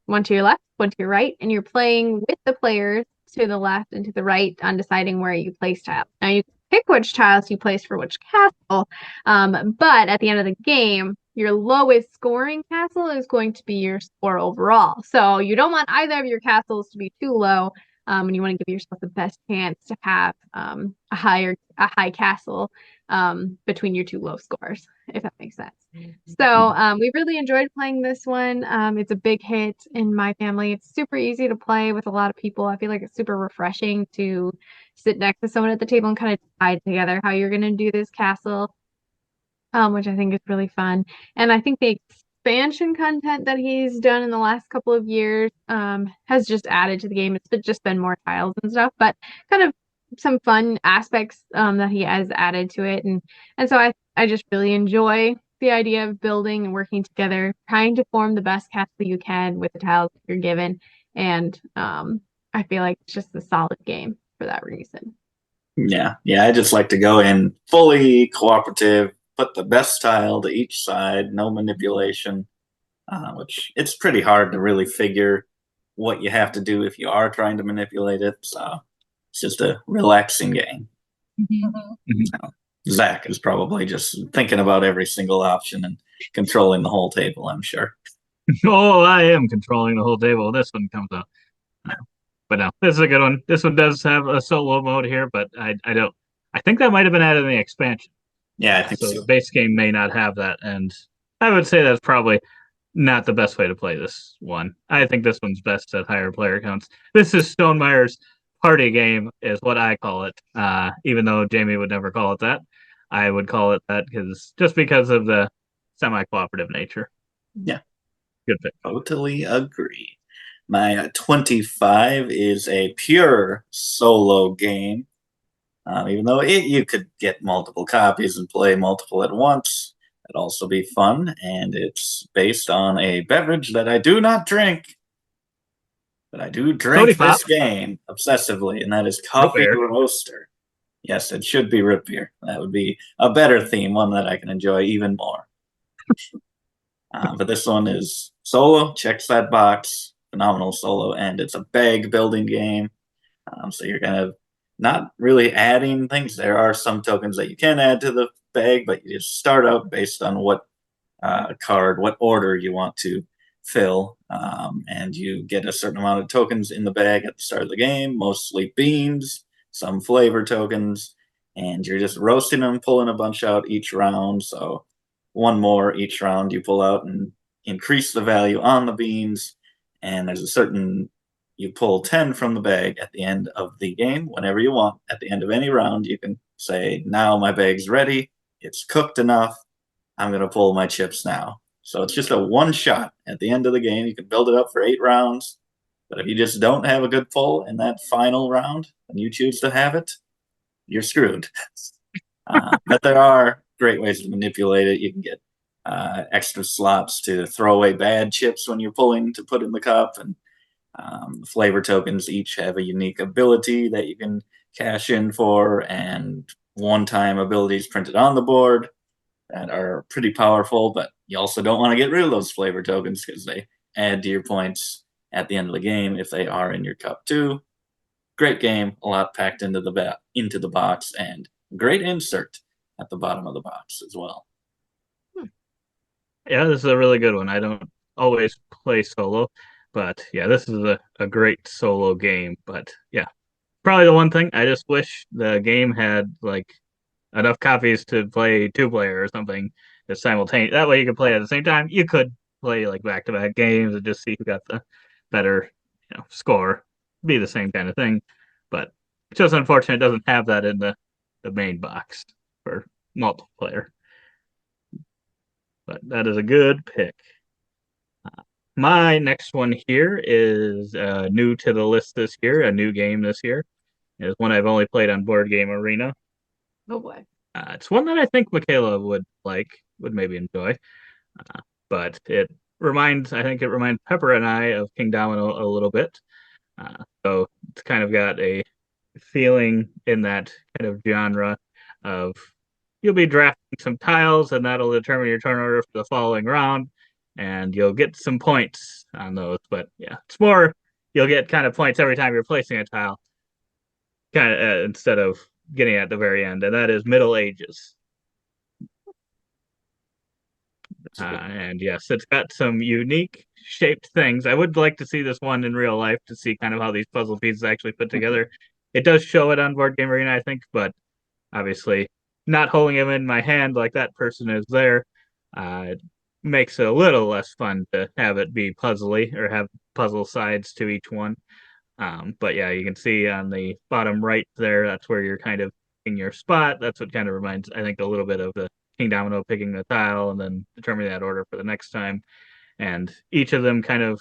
one to your left, one to your right, and you're playing with the players to the left and to the right on deciding where you place tiles. Now you pick which tiles you place for which castle, but at the end of the game, your lowest scoring castle is going to be your score overall. So you don't want either of your castles to be too low, and you want to give yourself the best chance to have a high castle between your 2 low scores, if that makes sense. So we really enjoyed playing this one. It's a big hit in my family. It's super easy to play with a lot of people. I feel like it's super refreshing to sit next to someone at the table and kind of decide together how you're going to do this castle, which I think is really fun. And I think the expansion content that he's done in the last couple of years has just added to the game. It's just been more tiles and stuff, but kind of some fun aspects that he has added to it. And so I just really enjoy the idea of building and working together, trying to form the best castle you can with the tiles that you're given. And I feel like it's just a solid game for that reason.
Yeah, I just like to go in fully cooperative, put the best tile to each side, no manipulation, which it's pretty hard to really figure what you have to do if you are trying to manipulate it. So it's just a relaxing game. Zach is probably just thinking about every single option and controlling the whole table, I'm sure.
Oh, I am controlling the whole table. This one comes up. But no, this is a good one. This one does have a solo mode here, but I don't. I think that might have been added in the expansion.
Yeah, I think
So
so.
the base game may not have that, and I would say that's probably not the best way to play this one. I think this one's best at higher player counts. This is Stonemeyer's party game, is what I call it. Even though Jamie would never call it that, I would call it that because of the semi-cooperative nature.
Yeah.
Good pick.
Totally agree. My 25 is a pure solo game. Even though you could get multiple copies and play multiple at once, it'd also be fun. And it's based on a beverage that I do not drink, but I do drink
Cody Pop.
this game obsessively, and that is Coffee Roaster. Yes, it should be root beer. That would be a better theme, one that I can enjoy even more. But this one is solo, checks that box, phenomenal solo, and it's a bag building game. So you're kind of not really adding things. There are some tokens that you can add to the bag, but you just start out based on what card, what order you want to fill, and you get a certain amount of tokens in the bag at the start of the game, mostly beans, some flavor tokens, and you're just roasting them, pulling a bunch out each round. So one more each round you pull out and increase the value on the beans, and there's a certain you pull 10 from the bag at the end of the game whenever you want. At the end of any round, you can say, now my bag's ready, it's cooked enough, I'm going to pull my chips now. So it's just a one shot at the end of the game. You can build it up for 8 rounds, but if you just don't have a good pull in that final round and you choose to have it, you're screwed. But there are great ways to manipulate it. You can get extra slots to throw away bad chips when you're pulling to put in the cup, and flavor tokens each have a unique ability that you can cash in for, and one-time abilities printed on the board that are pretty powerful, but you also don't want to get rid of those flavor tokens because they add to your points at the end of the game if they are in your cup too. Great game, a lot packed into the box, and great insert at the bottom of the box as well.
Yeah, this is a really good one. I don't always play solo, but yeah, this is a great solo game. But yeah, probably the one thing I just wish the game had like enough copies to play 2-player or something that's simultaneous. That way you could play at the same time. You could play like back-to-back games and just see who got the better, score. Be the same kind of thing. But it's just unfortunate it doesn't have that in the main box for multiplayer. But that is a good pick. My next one here is new to the list this year, a new game this year. It's one I've only played on Board Game Arena.
Oh boy.
It's one that I think Michaela would maybe enjoy. But I think it reminds Pepper and I of King Domino a little bit. So it's kind of got a feeling in that kind of genre of you'll be drafting some tiles and that'll determine your turn order for the following round, and you'll get some points on those. But yeah, it's more you'll get kind of points every time you're placing a tile, kind of instead of getting at the very end, and that is Middle Ages. And yes, it's got some unique shaped things. I would like to see this one in real life to see kind of how these puzzle pieces actually put together. It does show it on Board Game Arena, I think, but obviously not holding them in my hand like that person is there makes it a little less fun to have it be puzzly or have puzzle sides to each one. But yeah, you can see on the bottom right there, that's where you're kind of in your spot. That's what kind of reminds, I think, a little bit of the King Domino picking the tile and then determining that order for the next time. And each of them kind of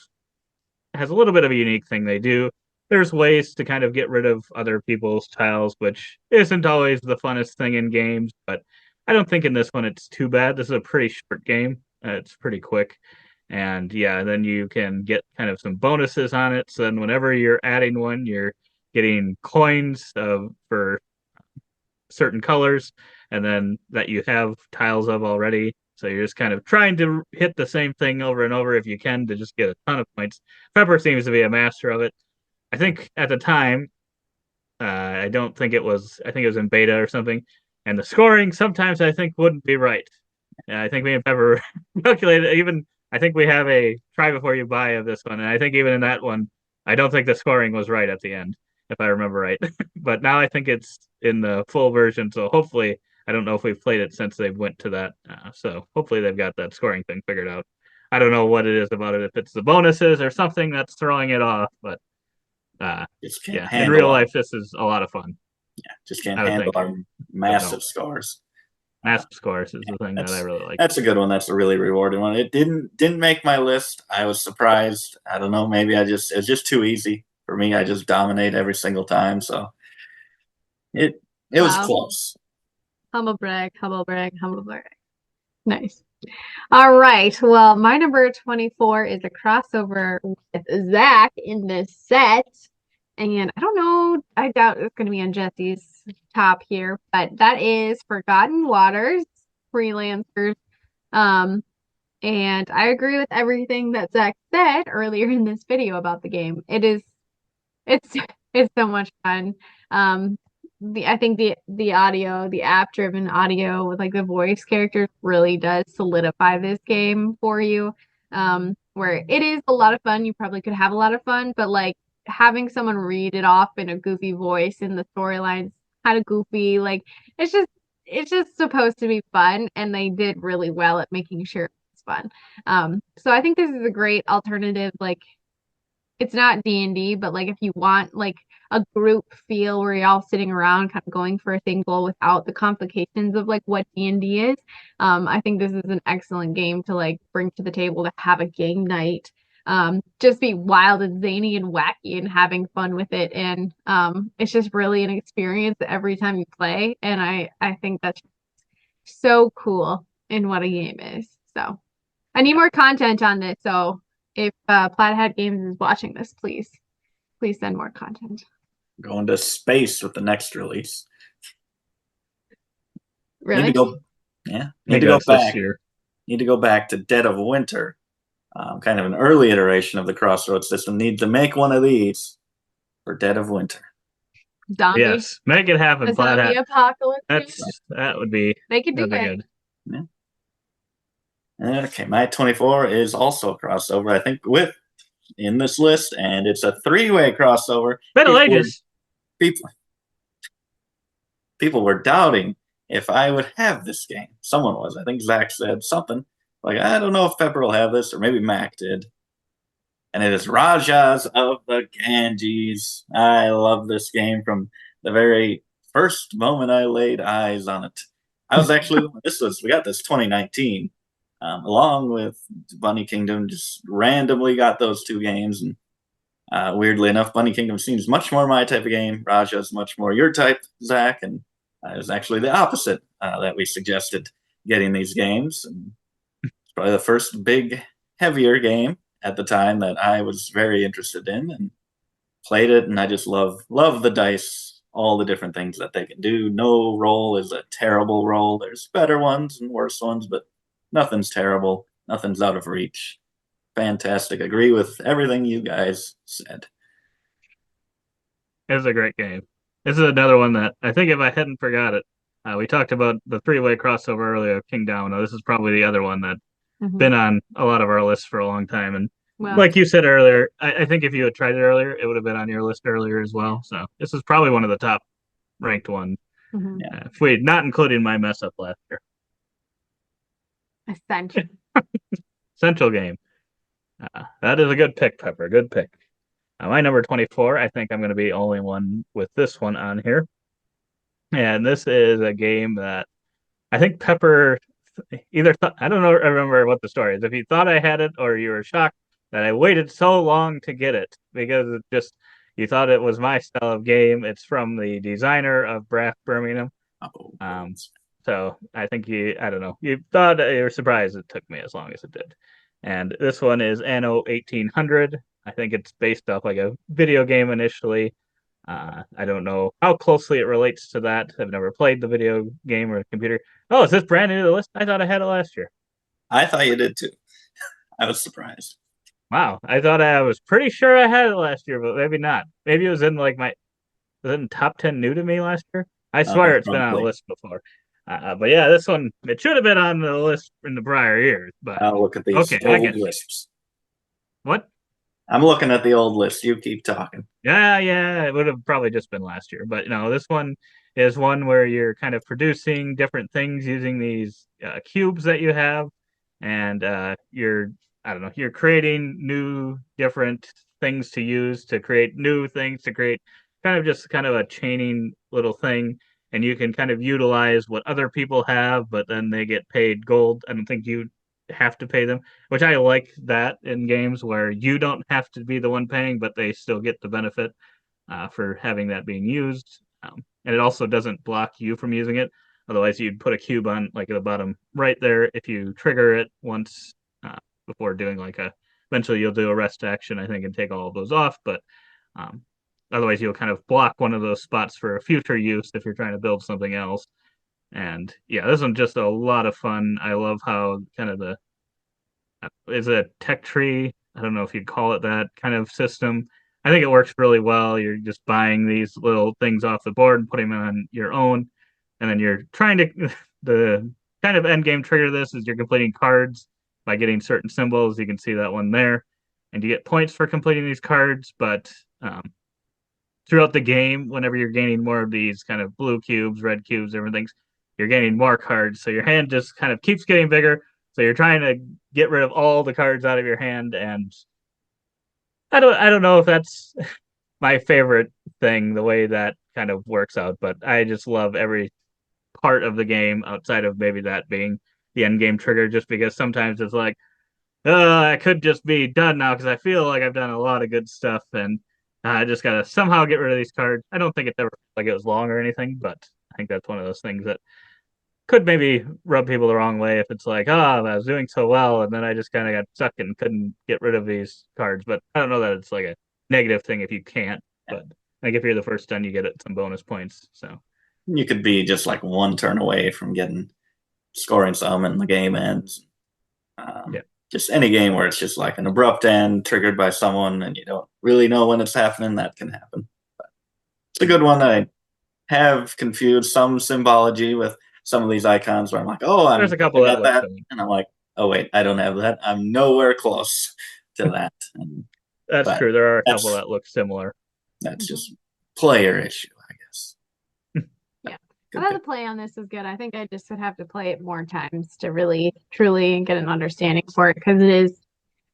has a little bit of a unique thing they do. There's ways to kind of get rid of other people's tiles, which isn't always the funnest thing in games, but I don't think in this one it's too bad. This is a pretty short game. It's pretty quick. And yeah, then you can get kind of some bonuses on it. So then whenever you're adding one, you're getting coins for certain colors, and then that you have tiles of already. So you're just kind of trying to hit the same thing over and over if you can to just get a ton of points. Pepper seems to be a master of it. I think at the time, I don't think it was, I think it was in beta or something. And the scoring sometimes I think wouldn't be right. I think me and Pepper calculated, even, I think we have a try before you buy of this one. And I think even in that one, I don't think the scoring was right at the end, if I remember right. But now I think it's in the full version. So hopefully, I don't know if we've played it since they went to that. So hopefully they've got that scoring thing figured out. I don't know what it is about it, if it's the bonuses or something that's throwing it off, but
Just can't
yeah, in
handle
real
our-
life, this is a lot of fun.
Yeah, just can't
I would
handle
think.
our massive scores.
Massive scores is the thing that I really like.
That's a good one. That's a really rewarding one. It didn't make my list. I was surprised. I don't know. Maybe it's just too easy for me. I just dominate every single time. So it was
Wow.
close.
Humble brag, humble brag, humble brag. Nice. All right. Well, my number 24 is a crossover with Zach in this set. And I don't know, I doubt it's going to be on Jesse's top here, but that is Forgotten Waters, Freelancers. And I agree with everything that Zach said earlier in this video about the game. It's so much fun. I think the audio, the app-driven audio with like the voice characters really does solidify this game for you. Where it is a lot of fun. You probably could have a lot of fun, but like having someone read it off in a goofy voice and the storyline's kind of goofy, like it's just supposed to be fun, and they did really well at making sure it's fun. So I think this is a great alternative. Like it's not D&D, but like if you want like a group feel where you're all sitting around kind of going for a thing goal without the complications of like what D&D is, I think this is an excellent game to like bring to the table to have a game night. Just be wild and zany and wacky and having fun with it. And it's just really an experience every time you play. And I think that's so cool in what a game is. So I need more content on this. So if Plaidhead Games is watching this, please send more content.
Going to space with the next release.
Really?
Need to go. Yeah. Need
Maybe
to go
that's this
back.
year.
Need to go back to Dead of Winter. Kind of an early iteration of the Crossroads system. Need to make one of these for Dead of Winter.
Zombie.
Yes, make it happen,
A zombie
Plaidhead.
apocalypse.
That would be
They could do
that'd
it.
be good.
Okay, my 24 is also a crossover, I think, in this list, and it's a three-way crossover.
Middle Ages.
People were doubting if I would have this game. Someone was. I think Zach said something like, I don't know if Pepper will have this, or maybe Mac did. And it is Rajas of the Ganges. I love this game from the very first moment I laid eyes on it. I was actually, we got this 2019, along with Bunny Kingdom, just randomly got those two games. And weirdly enough, Bunny Kingdom seems much more my type of game. Raja's much more your type, Zach. And it was actually the opposite that we suggested getting these games. And it's probably the first big, heavier game at the time that I was very interested in and played it. And I just love the dice, all the different things that they can do. No roll is a terrible roll. There's better ones and worse ones, but nothing's terrible. Nothing's out of reach. Fantastic. Agree with everything you guys said.
It's a great game. This is another one that I think if I hadn't forgot it, we talked about the three-way crossover earlier of King Domino. This is probably the other one that's been on a lot of our lists for a long time. And
Well,
like you said earlier, I think if you had tried it earlier, it would have been on your list earlier as well. So this is probably one of the top ranked ones.
mhm.
If we not including my mess up last year.
Essential.
Central game. That is a good pick, Pepper. Good pick. My number 24, I think I'm going to be only one with this one on here. And this is a game that I think Pepper either thought, I don't know, I remember what the story is. If you thought I had it or you were shocked that I waited so long to get it because it just, you thought it was my style of game. It's from the designer of Brass Birmingham.
Oh,
So I think I don't know, you thought you were surprised it took me as long as it did. And this one is Anno 1800. I think it's based off like a video game initially. I don't know how closely it relates to that. I've never played the video game or the computer. Oh, is this brand new to the list? I thought I had it last year.
I thought you did too. I was surprised.
Wow, I thought I was pretty sure I had it last year, but maybe not. Maybe it was in like was it in top 10 new to me last year? I swear it's been on a
Probably.
list before. But yeah, this one, it should have been on the list in the prior years. But
I'll look at these
okay, I
old
get
lists.
what?
I'm looking at the old list. You keep talking.
Yeah, it would have probably just been last year. But no, this one is one where you're kind of producing different things using these cubes that you have, and I don't know, you're creating new different things to use to create new things to create kind of just kind of a chaining little thing, and you can kind of utilize what other people have, but then they get paid gold. I don't think you have to pay them, which I like that in games where you don't have to be the one paying, but they still get the benefit for having that being used. And it also doesn't block you from using it. Otherwise, you'd put a cube on like at the bottom right there. If you trigger it once before doing eventually you'll do a rest action, I think, and take all of those off. But um, otherwise, you'll kind of block one of those spots for a future use if you're trying to build something else. And yeah, this one's just a lot of fun. I love how kind of is a tech tree. I don't know if you'd call it that kind of system. I think it works really well. You're just buying these little things off the board and putting them on your own. And then you're trying to, the kind of end game trigger this is you're completing cards by getting certain symbols. You can see that one there. And you get points for completing these cards. But throughout the game, whenever you're gaining more of these kind of blue cubes, red cubes, everything's, you're gaining more cards. So your hand just kind of keeps getting bigger. So you're trying to get rid of all the cards out of your hand, and I don't know if that's my favorite thing, the way that kind of works out, but I just love every part of the game outside of maybe that being the end game trigger, just because sometimes it's like, I could just be done now because I feel like I've done a lot of good stuff, and I just gotta somehow get rid of these cards. I don't think it ever like it was long or anything, but I think that's one of those things that could maybe rub people the wrong way if it's like, oh, I was doing so well, and then I just kind of got stuck and couldn't get rid of these cards. But I don't know that it's like a negative thing if you can't. But like if you're the first done, you get some bonus points. So
You could be just like one turn away from scoring some, and the game ends.
Yeah.
Just any game where it's just like an abrupt end triggered by someone, and you don't really know when it's happening. That can happen. But it's a good one. I have confused some symbology with some of these icons where I'm like, oh,
there's a couple
I
that
got
look
that, and I'm like, oh wait, I don't have that. I'm nowhere close to that.
that's
but
true. There are a
that's-
couple that look similar.
That's just player issue, I guess.
Yeah.
Good
I thought
pick.
the play on this was good. I think I just would have to play it more times to really, truly get an understanding for it, because it is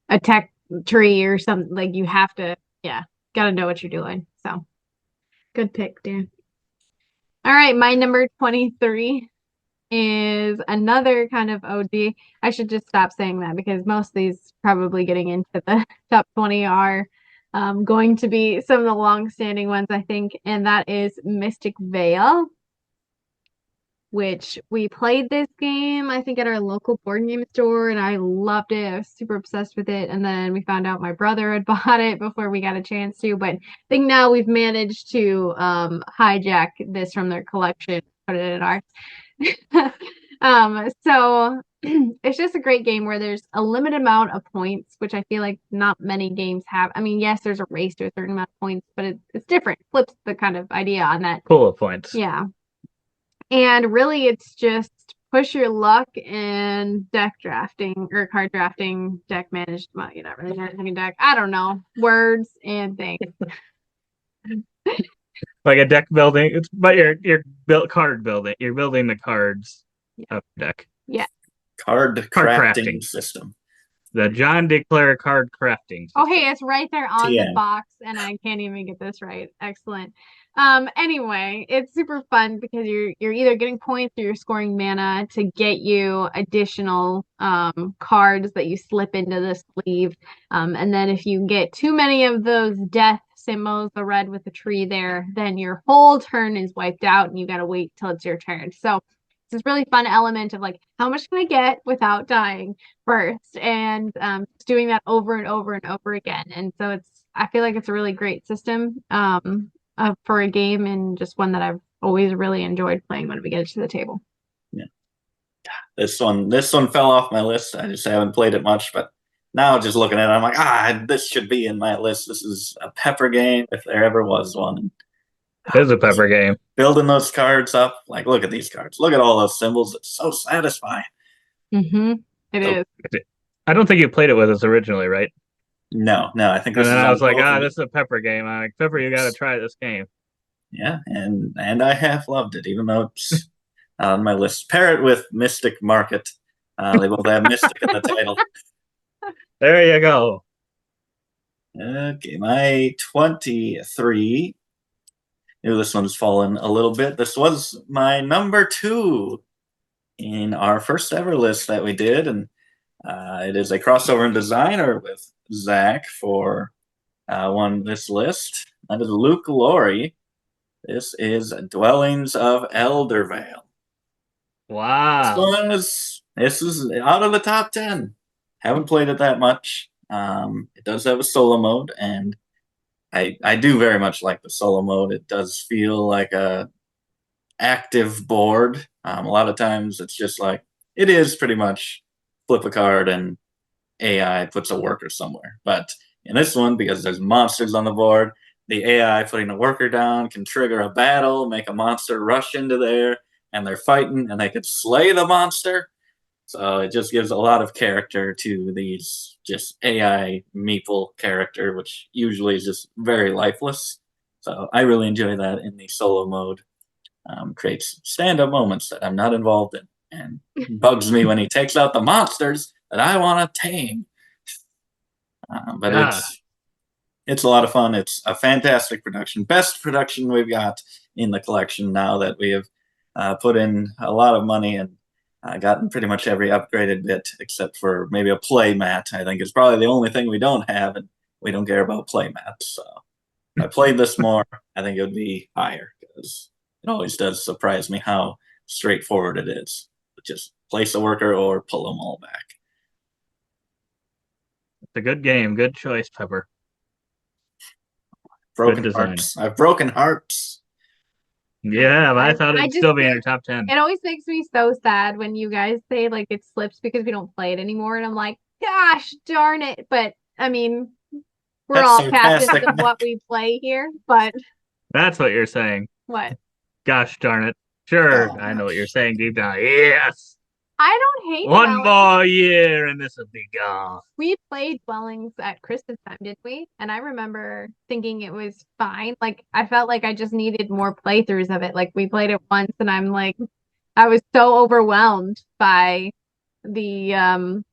a tech tree or something. Like you have to, gotta know what you're doing. So good pick, Dan. All right, my number 23 is another kind of OG. I should just stop saying that because most of these probably getting into the top 20 are going to be some of the long-standing ones, I think, and that is Mystic Vale, which we played this game, I think, at our local board game store, and I loved it. I was super obsessed with it, and then we found out my brother had bought it before we got a chance to, but I think now we've managed to hijack this from their collection, put it in ours. So it's just a great game where there's a limited amount of points, which I feel like not many games have. I mean, yes, there's a race to a certain amount of points, but it's different. Flips the kind of idea on that.
Bullet points.
Yeah. And really it's just push your luck and deck drafting or card drafting, deck managed. Well, you're not really managing a deck. I don't know. Words and things.
Like a deck building. But you're card building. You're building the cards of the deck.
Card crafting
crafting.
system.
The John DeClaire card crafting.
Oh, hey, it's right there on the
TM.
box, and I can't even get this right. Excellent. Anyway, it's super fun because you're either getting points or you're scoring mana to get you additional cards that you slip into the sleeve. And then if you get too many of those death symbols, the red with the tree there, then your whole turn is wiped out and you gotta wait till it's your turn. So this really fun element of like, how much can I get without dying first? And just doing that over and over and over again. And so I feel like it's a really great system for a game, and just one that I've always really enjoyed playing when we get to the table.
Yeah. This one fell off my list. I just haven't played it much, but now just looking at it, I'm like, this should be in my list. This is a Pepper game if there ever was one.
It is a Pepper game.
Building those cards up, like, look at these cards. Look at all those symbols. It's so satisfying.
Mm-hmm. It
So-
is.
I don't think you played it with us originally, right?
No, I think
And
this
then
is
I was
on
like,
both of
this is a Pepper game. I'm like, Pepper, you got to try this game.
Yeah, and I have loved it, even though it's on my list. Pair it with Mystic Market. They both have Mystic in the title.
There you go.
Okay, my 23. This one's fallen a little bit. This was my number 2 in our first ever list that we did, and it is a crossover in designer with Zach for this list. That is Luke Laurie. This is Dwellings of Eldervale.
Wow.
This is out of the top 10. Haven't played it that much. It does have a solo mode, and I do very much like the solo mode. It does feel like a active board. A lot of times it's just like, it is pretty much flip a card and AI puts a worker somewhere. But in this one, because there's monsters on the board, the AI putting a worker down can trigger a battle, make a monster rush into there, and they're fighting, and they could slay the monster. So it just gives a lot of character to these just AI meeple character, which usually is just very lifeless. So I really enjoy that in the solo mode. Creates stand-up moments that I'm not involved in, and bugs me when he takes out the monsters that I want to tame. But it's a lot of fun. It's a fantastic production. Best production we've got in the collection now that we have put in a lot of money and gotten pretty much every upgraded bit except for maybe a play mat. I think is probably the only thing we don't have, and we don't care about play mats. So if I played this more, I think it would be higher, because it always does surprise me how straightforward it is. Just place a worker or pull them all back.
It's a good game. Good choice, Pepper.
Broken
design.
hearts. I've broken hearts.
Yeah, but I thought
I
it'd
just
still be in
think-
your top 10.
It always makes me so sad when you guys say like it slips because we don't play it anymore, and I'm like, gosh darn it. But I mean, we're
That's
all captains
sarcastic.
of what we play here. But
That's what you're saying.
what?
Gosh darn it. Sure,
Oh,
I know what you're saying deep down. Yes!
I don't hate
One
Dwellings.
more year and this will be gone.
We played Dwellings at Christmas time, didn't we? And I remember thinking it was fine. Like I felt like I just needed more playthroughs of it. Like we played it once, and I'm like, I was so overwhelmed by the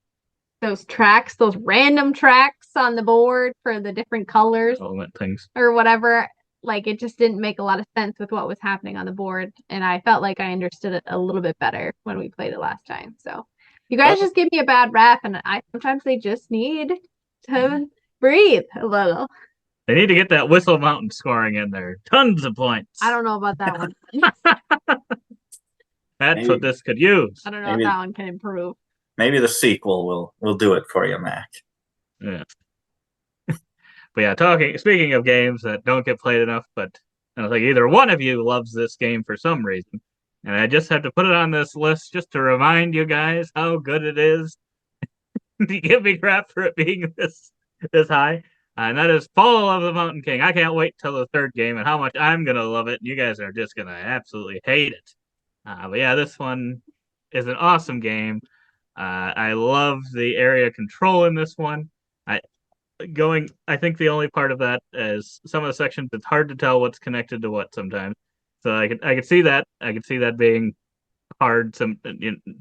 those tracks, those random tracks on the board for the different colors
Element things.
or whatever. Like it just didn't make a lot of sense with what was happening on the board, and I felt like I understood it a little bit better when we played it last time. So you guys just give me a bad rap, and sometimes they just need to breathe a little.
They need to get that Whistle Mountain scoring in there. Tons of points.
I don't know about that one.
That's
Maybe.
what this could use.
I don't know
Maybe-
if that one can improve.
Maybe the sequel will do it for you, Mac.
Yeah. But yeah, speaking of games that don't get played enough, but I don't think either one of you loves this game for some reason. And I just have to put it on this list just to remind you guys how good it is. You give me crap for it being this high. And that is Fall of the Mountain King. I can't wait till the third game and how much I'm gonna love it. And you guys are just gonna absolutely hate it. But yeah, this one is an awesome game. I love the area control in this one. I think the only part of that is some of the sections it's hard to tell what's connected to what sometimes. So I could see that. I could see that being hard.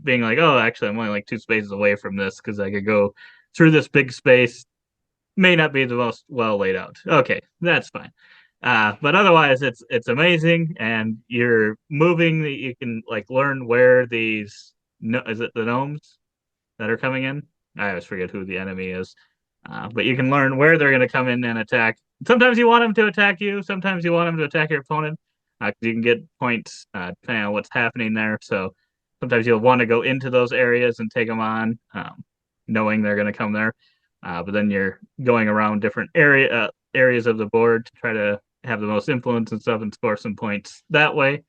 Being like, oh, actually, I'm only like 2 spaces away from this because I could go through this big space. May not be the most well laid out. Okay, that's fine. But otherwise, it's amazing, and you're moving. You can like learn where these. No, is it the gnomes that are coming in? I always forget who the enemy is. But you can learn where they're going to come in and attack. Sometimes you want them to attack you. Sometimes you want them to attack your opponent. You can get points depending on what's happening there. So sometimes you'll want to go into those areas and take them on, knowing they're going to come there. But then you're going around different areas of the board to try to have the most influence and stuff and score some points that way.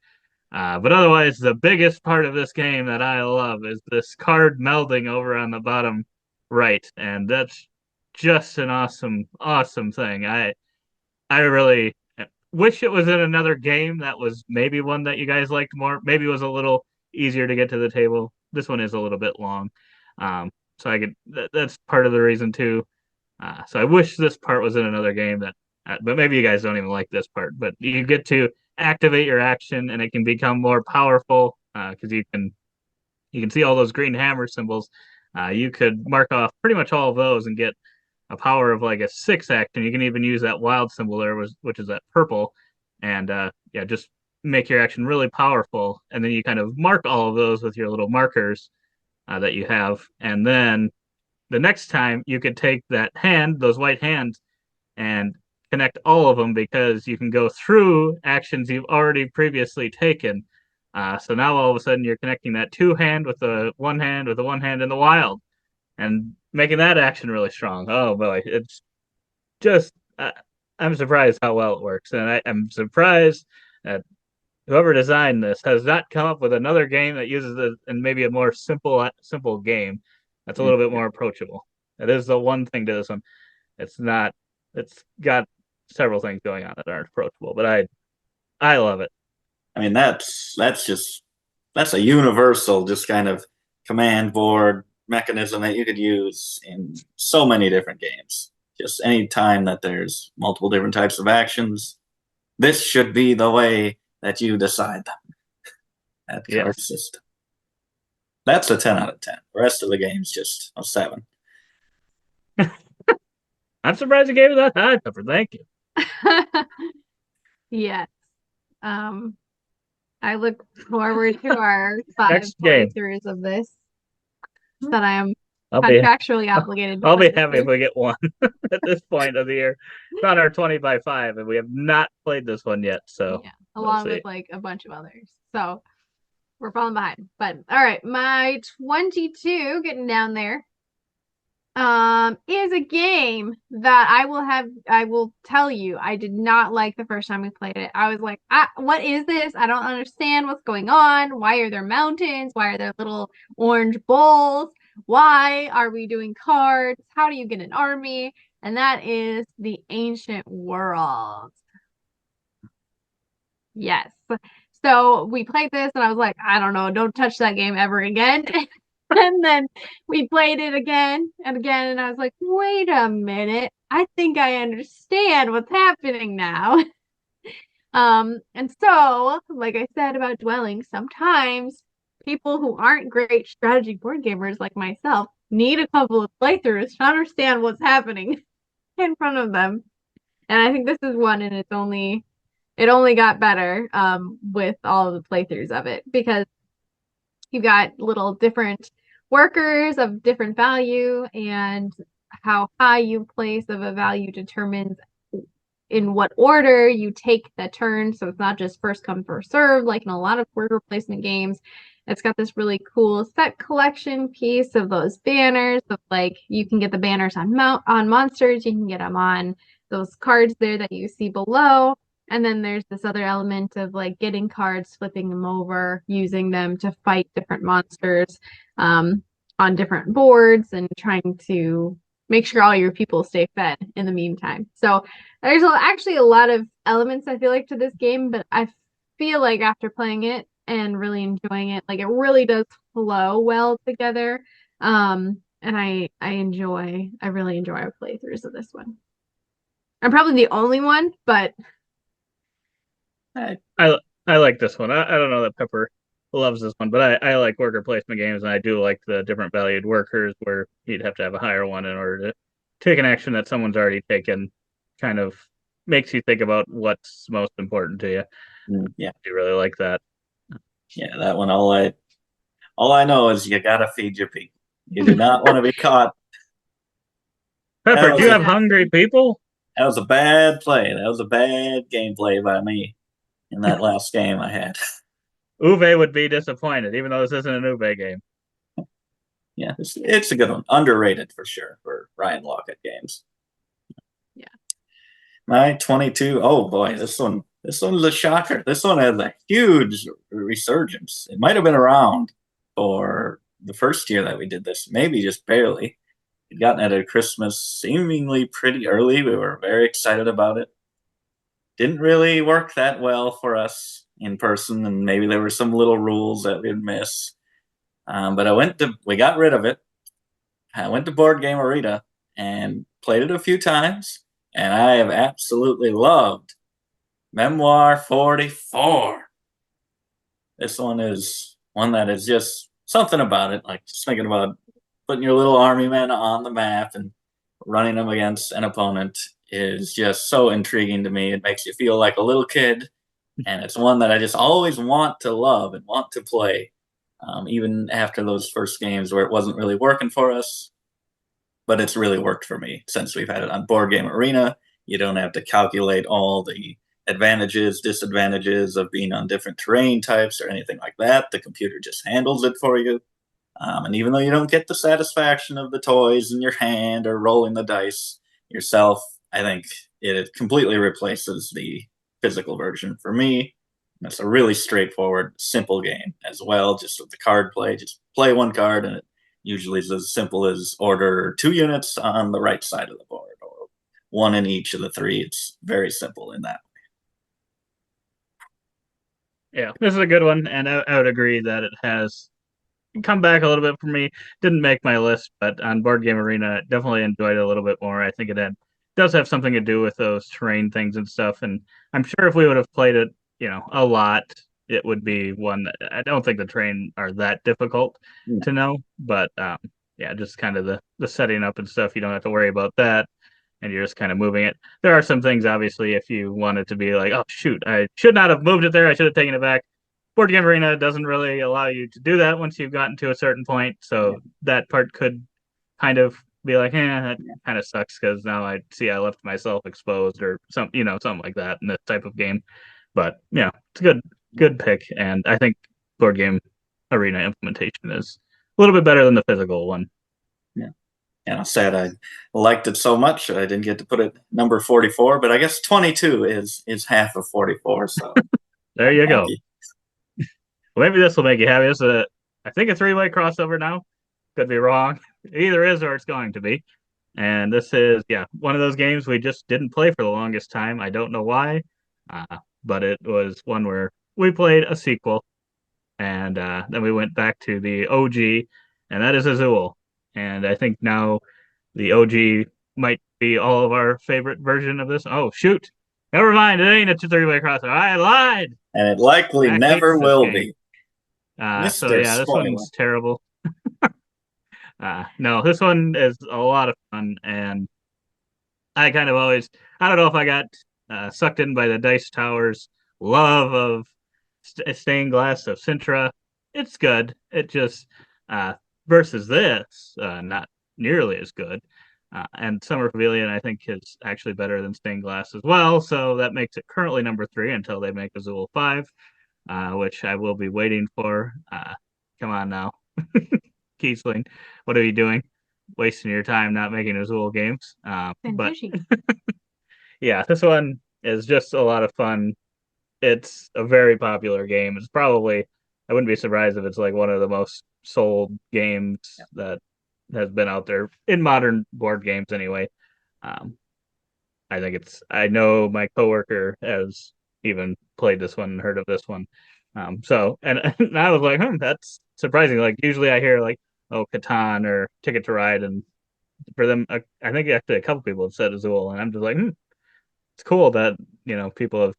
But otherwise, the biggest part of this game that I love is this card melding over on the bottom right, and that's just an awesome, awesome thing. I really wish it was in another game that was maybe one that you guys liked more. Maybe it was a little easier to get to the table. This one is a little bit long, so that's part of the reason too. So I wish this part was in another game but maybe you guys don't even like this part. But you get to activate your action, and it can become more powerful because you can see all those green hammer symbols. You could mark off pretty much all of those and get a power of like a 6 action. You can even use that wild symbol there, which is that purple, and just make your action really powerful. And then you kind of mark all of those with your little markers that you have, and then the next time you could take those white hands, and connect all of them because you can go through actions you've already previously taken. So now all of a sudden you're connecting that 2 hand with the 1 hand with the 1 hand in the wild, and making that action really strong. Oh boy, it's just I'm surprised how well it works, and I'm surprised that whoever designed this has not come up with another game that uses it in maybe a more simple game that's a little bit more approachable. That is the one thing to this one. It's got several things going on that aren't approachable, but I love it.
I mean, that's a universal just kind of command board mechanism that you could use in so many different games. Just any time that there's multiple different types of actions, this should be the way that you decide them. That card system. That's a 10 out of 10. The rest of the game's just a 7.
I'm surprised you gave it that high, Pepper. Thank you.
Yes. I look forward to our 5
Next game.
playthroughs of this that I am
I'll be
contractually obligated to
I'll be
play
happy if we get one at this point of the year. It's on our 20 by 5, and we have not played this one yet. So
yeah, along with like a bunch of others. So we're falling behind. But all right, my 22, getting down there, is a game that I will tell you, I did not like the first time we played it. I was like, what is this? I don't understand what's going on. Why are there mountains? Why are there little orange bowls? Why are we doing cards? How do you get an army? And that is the Ancient World. Yes. So we played this and I was like, I don't know, don't touch that game ever again. And then we played it again and again, and I was like, wait a minute, I think I understand what's happening now. And so, like I said about dwelling, sometimes people who aren't great strategy board gamers like myself need a couple of playthroughs to understand what's happening in front of them. And I think this is one, and it only got better with all of the playthroughs of it, because you've got little different workers of different value, and how high you place of a value determines in what order you take the turn. So it's not just first come, first serve like in a lot of worker placement games. It's got this really cool set collection piece of those banners of like, you can get the banners on monsters, you can get them on those cards there that you see below. And then there's this other element of like getting cards, flipping them over, using them to fight different monsters on different boards, and trying to make sure all your people stay fed in the meantime. So there's actually a lot of elements, I feel like, to this game, but I feel like after playing it and really enjoying it, like it really does flow well together. And I really enjoy our playthroughs of this one. I'm probably the only one, but
I like this one. I don't know that Pepper loves this one, but I like worker placement games, and I do like the different valued workers where you'd have to have a higher one in order to take an action that someone's already taken. Kind of makes you think about what's most important to you.
Yeah,
I do really like that.
Yeah, that one. All I know is you gotta feed your people. You do not want to be caught.
Pepper, do you have hungry people?
That was a bad play. That was a bad gameplay by me in that last game I had.
Uwe would be disappointed, even though this isn't an Uwe game.
Yeah, it's a good one. Underrated for sure for Ryan Lockett games.
Yeah.
My 22. Oh boy, this one's a shocker. This one has a huge resurgence. It might have been around for the first year that we did this, maybe just barely. We'd gotten it at Christmas seemingly pretty early. We were very excited about it. Didn't really work that well for us in person, and maybe there were some little rules that we'd miss. But we got rid of it. I went to Board Game Arena and played it a few times, and I have absolutely loved Memoir 44. This one is one that is just something about it, like just thinking about putting your little army men on the map and running them against an opponent is just so intriguing to me. It makes you feel like a little kid, and it's one that I just always want to love and want to play. Even after those first games where it wasn't really working for us, but it's really worked for me since we've had it on Board Game Arena. You don't have to calculate all the advantages, disadvantages of being on different terrain types or anything like that. The computer just handles it for you. And even though you don't get the satisfaction of the toys in your hand or rolling the dice yourself, I think it completely replaces the physical version for me. It's a really straightforward, simple game as well, just with the card play. Just play one card, and it usually is as simple as order 2 units on the right side of the board, or one in each of the 3. It's very simple in that.
Yeah, this is a good one, and I would agree that it has come back a little bit for me. Didn't make my list, but on Board Game Arena, definitely enjoyed it a little bit more. I think does have something to do with those terrain things and stuff. And I'm sure if we would have played it, a lot, it would be one that I don't think the terrain are that difficult to know. But yeah, just kind of the setting up and stuff. You don't have to worry about that, and you're just kind of moving it. There are some things, obviously, if you wanted to be like, oh shoot, I should not have moved it there. I should have taken it back. Board Game Arena doesn't really allow you to do that once you've gotten to a certain point. So that part could kind of be like, that kind of sucks because now I see I left myself exposed or something like that in this type of game. But yeah, it's a good pick, and I think Board Game Arena implementation is a little bit better than the physical one.
Yeah. And I said I liked it so much I didn't get to put it number 44, but I guess 22 is half of 44. So
there you go.
You.
Well, maybe this will make you happy. This is I think a 3-way crossover now. Could be wrong. It either is or it's going to be. And this is, one of those games we just didn't play for the longest time. I don't know why, but it was one where we played a sequel, and then we went back to the OG, and that is Azul. And I think now the OG might be all of our favorite version of this. Oh, shoot. Never mind. It ain't a 3-way crossover. I lied.
And it likely never will be.
So yeah, this one's terrible. No, this one is a lot of fun, and I kind of I don't know if I got sucked in by the Dice Tower's love of stained glass of Sintra. It's good. It just versus this, not nearly as good. And Summer Pavilion, I think, is actually better than stained glass as well. So that makes it currently number 3 until they make Azul 5. Which I will be waiting for. Come on now. Kiesling, what are you doing? Wasting your time not making Azul games. But yeah, this one is just a lot of fun. It's a very popular game. It's probably, I wouldn't be surprised if it's like one of the most sold games that has been out there in modern board games anyway. I know my coworker has even played this one and heard of this one. And I was like, that's surprising. Like usually I hear like, oh, Catan or Ticket to Ride, and for them, I think actually a couple people have said Azul, and I'm just like, it's cool that people have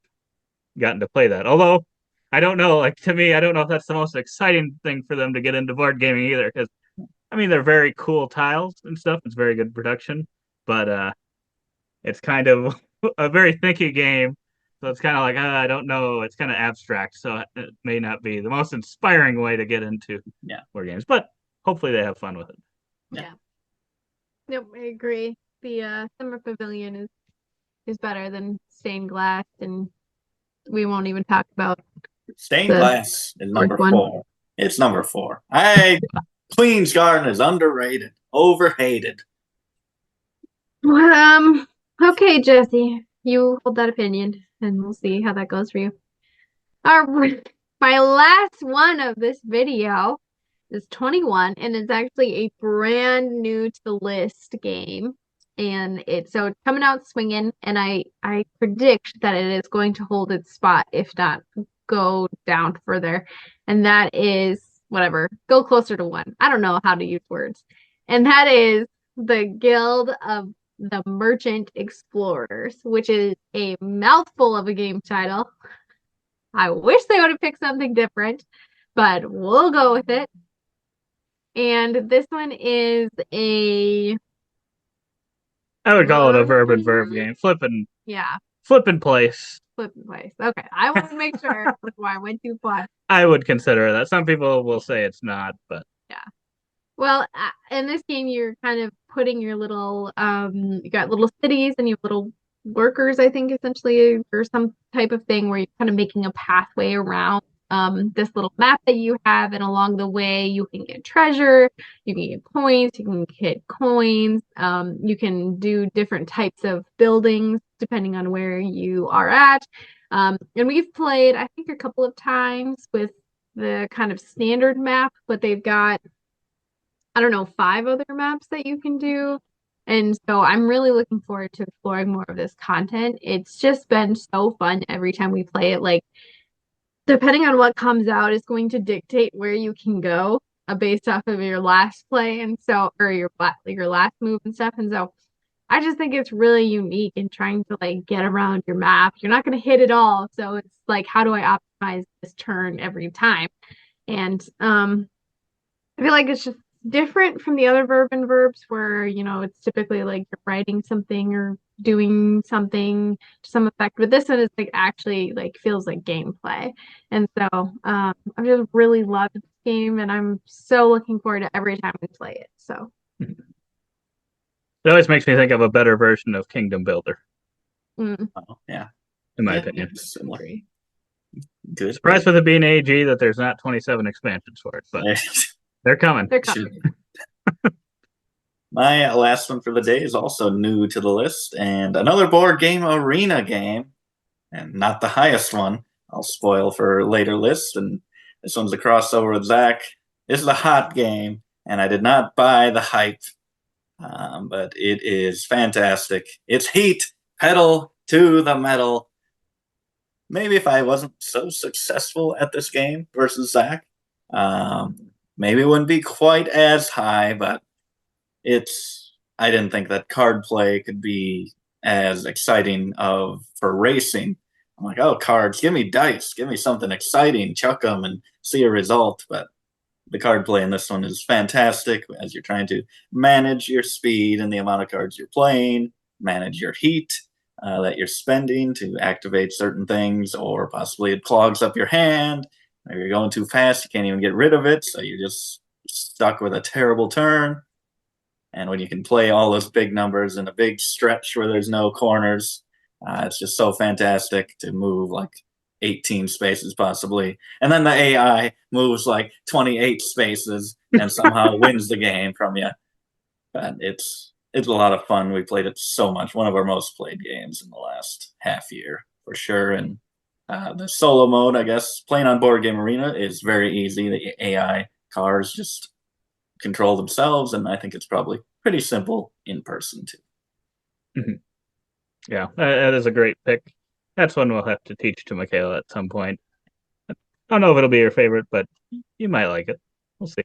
gotten to play that. Although I don't know, like to me, I don't know if that's the most exciting thing for them to get into board gaming either, because I mean they're very cool tiles and stuff. It's very good production, but it's kind of a very thinky game. So it's kind of like, I don't know. It's kind of abstract. So it may not be the most inspiring way to get into board games, but hopefully they have fun with it.
Yeah. Nope, I agree. The Summer Pavilion is better than stained glass, and we won't even talk about
Stained
The
Glass is number
fourth one.
4. It's number 4. Queen's Garden is underrated, overhated.
Okay, Jesse, you hold that opinion, and we'll see how that goes for you. All right, my last one of this video is 21, and it's actually a brand new to the list game, and it's coming out swinging, and I predict that it is going to hold its spot, if not go down further, and that is whatever, go closer to 1. I don't know how to use words, and that is the Guild of the Merchant Explorers, which is a mouthful of a game title. I wish they would have picked something different, but we'll go with it. And this one is I
would call it a verb and verb game. Flipping place.
Flipping place. Okay, I want to make sure before I went too far.
I would consider that. Some people will say it's not, but
yeah. Well, in this game, you're kind of putting your little, you got little cities and you have little workers, I think, essentially, or some type of thing where you're kind of making a pathway around this little map that you have, and along the way you can get treasure, you can get points, you can get coins, you can do different types of buildings depending on where you are at. And we've played, I think, a couple of times with the kind of standard map, but they've got, I don't know, 5 other maps that you can do. And so I'm really looking forward to exploring more of this content. It's just been so fun every time we play it. Like, depending on what comes out is going to dictate where you can go based off of your last play, and so, or your last move and stuff. And so I just think it's really unique in trying to like get around your map. You're not going to hit it all. So it's like, how do I optimize this turn every time? And I feel like it's just different from the other verb and verbs where, it's typically like you're writing something or doing something to some effect. But this one is like actually like feels like gameplay. And so I just really love this game, and I'm so looking forward to every time we play it. So
it always makes me think of a better version of Kingdom Builder.
mm.
Oh, yeah.
In my opinion.
Similar. Good.
Surprised with it being AG that there's not 27 expansions for it, but they're coming.
They're coming.
My last one for the day is also new to the list, and another board game arena game, and not the highest one. I'll spoil for later lists, and this one's a crossover with Zach. This is a hot game, and I did not buy the hype, but it is fantastic. It's Heat, pedal to the metal. Maybe if I wasn't so successful at this game versus Zach, maybe it wouldn't be quite as high, but I didn't think that card play could be as exciting for racing. I'm like, oh, cards, give me dice, give me something exciting, chuck them and see a result. But the card play in this one is fantastic as you're trying to manage your speed and the amount of cards you're playing, manage your heat that you're spending to activate certain things, or possibly it clogs up your hand. Maybe you're going too fast, you can't even get rid of it, so you're just stuck with a terrible turn. And when you can play all those big numbers in a big stretch where there's no corners, it's just so fantastic to move like 18 spaces possibly. And then the AI moves like 28 spaces and somehow wins the game from you. But it's a lot of fun. We played it so much. One of our most played games in the last half year for sure. And the solo mode, I guess, playing on Board Game Arena is very easy. The AI cars just control themselves, and I think it's probably pretty simple in person too.
Mm-hmm. Yeah, that is a great pick. That's one we'll have to teach to Michaela at some point. I don't know if it'll be your favorite, but you might like it. We'll see.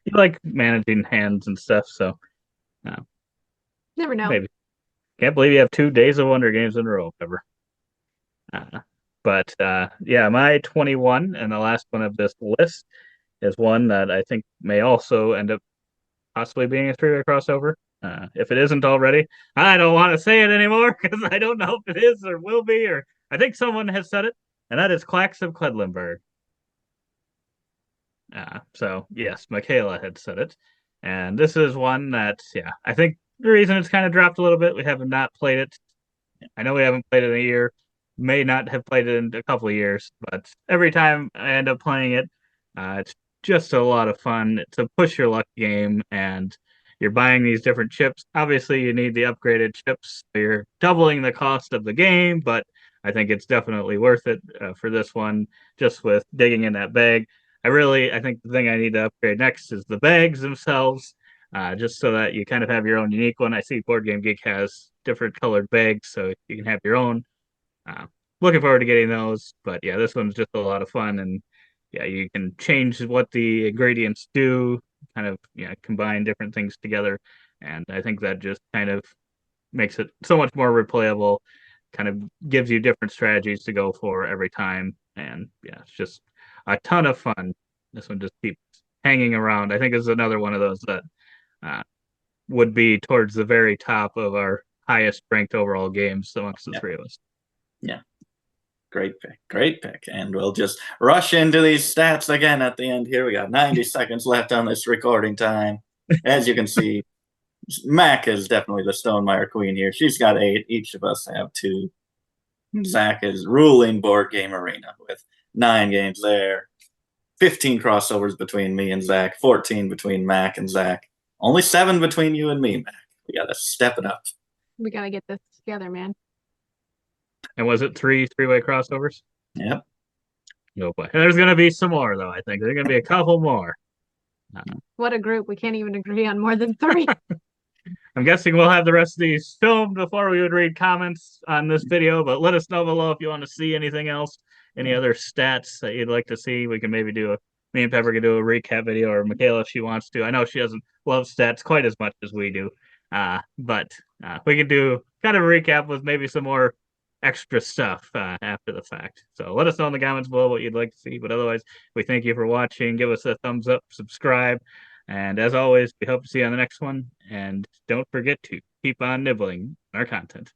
You like managing hands and stuff, so
Never know.
maybe. Can't believe you have 2 Days of Wonder games in a row, ever. But yeah, my 21 and the last one of this list is one that I think may also end up possibly being a three-way crossover. If it isn't already, I don't want to say it anymore because I don't know if it is or will be, or I think someone has said it, and that is Clacks of Quedlinburg. So yes, Michaela had said it, and this is one that, yeah, I think the reason it's kind of dropped a little bit, we have not played it. I know we haven't played it in a year. may not have played it in a couple of years, but every time I end up playing it, it's just a lot of fun. It's a push your luck game, and you're buying these different chips. Obviously, you need the upgraded chips. So you're doubling the cost of the game, but I think it's definitely worth it for this one, just with digging in that bag. I think the thing I need to upgrade next is the bags themselves, just so that you kind of have your own unique one. I see Board Game Geek has different colored bags, so you can have your own. Uh, Looking forward to getting those, but yeah, this one's just a lot of fun, and yeah, you can change what the ingredients do, kind of combine different things together, and I think that just kind of makes it so much more replayable. Kind of gives you different strategies to go for every time, and yeah, it's just a ton of fun. This one just keeps hanging around. I think is another one of those that uh, would be towards the very top of our highest ranked overall games amongst the three of us.
Yeah. Great pick. Great pick. And we'll just rush into these stats again at the end here. We got 90 seconds left on this recording time. As you can see, Mac is definitely the Stonemaier queen here. She's got 8. Each of us have 2. Zach is ruling Board Game Arena with 9 games there. 15 crossovers between me and Zach. 14 between Mac and Zach. Only 7 between you and me, Mac. We got to step it up.
We gotta get this together, man.
And was it three-way crossovers?
Yep.
No boy. There's gonna be some more though. I think there's gonna be a couple more.
What a group. We can't even agree on more than 3.
I'm guessing we'll have the rest of these filmed before we would read comments on this video, but let us know below if you want to see anything else, any other stats that you'd like to see. We can maybe me and Pepper can do a recap video, or Michaela if she wants to. I know she doesn't love stats quite as much as we do, but we can do kind of a recap with maybe some more extra stuff after the fact. So let us know in the comments below what you'd like to see. But otherwise, we thank you for watching. Give us a thumbs up, subscribe. And as always, we hope to see you on the next one. And don't forget to keep on nibbling our content.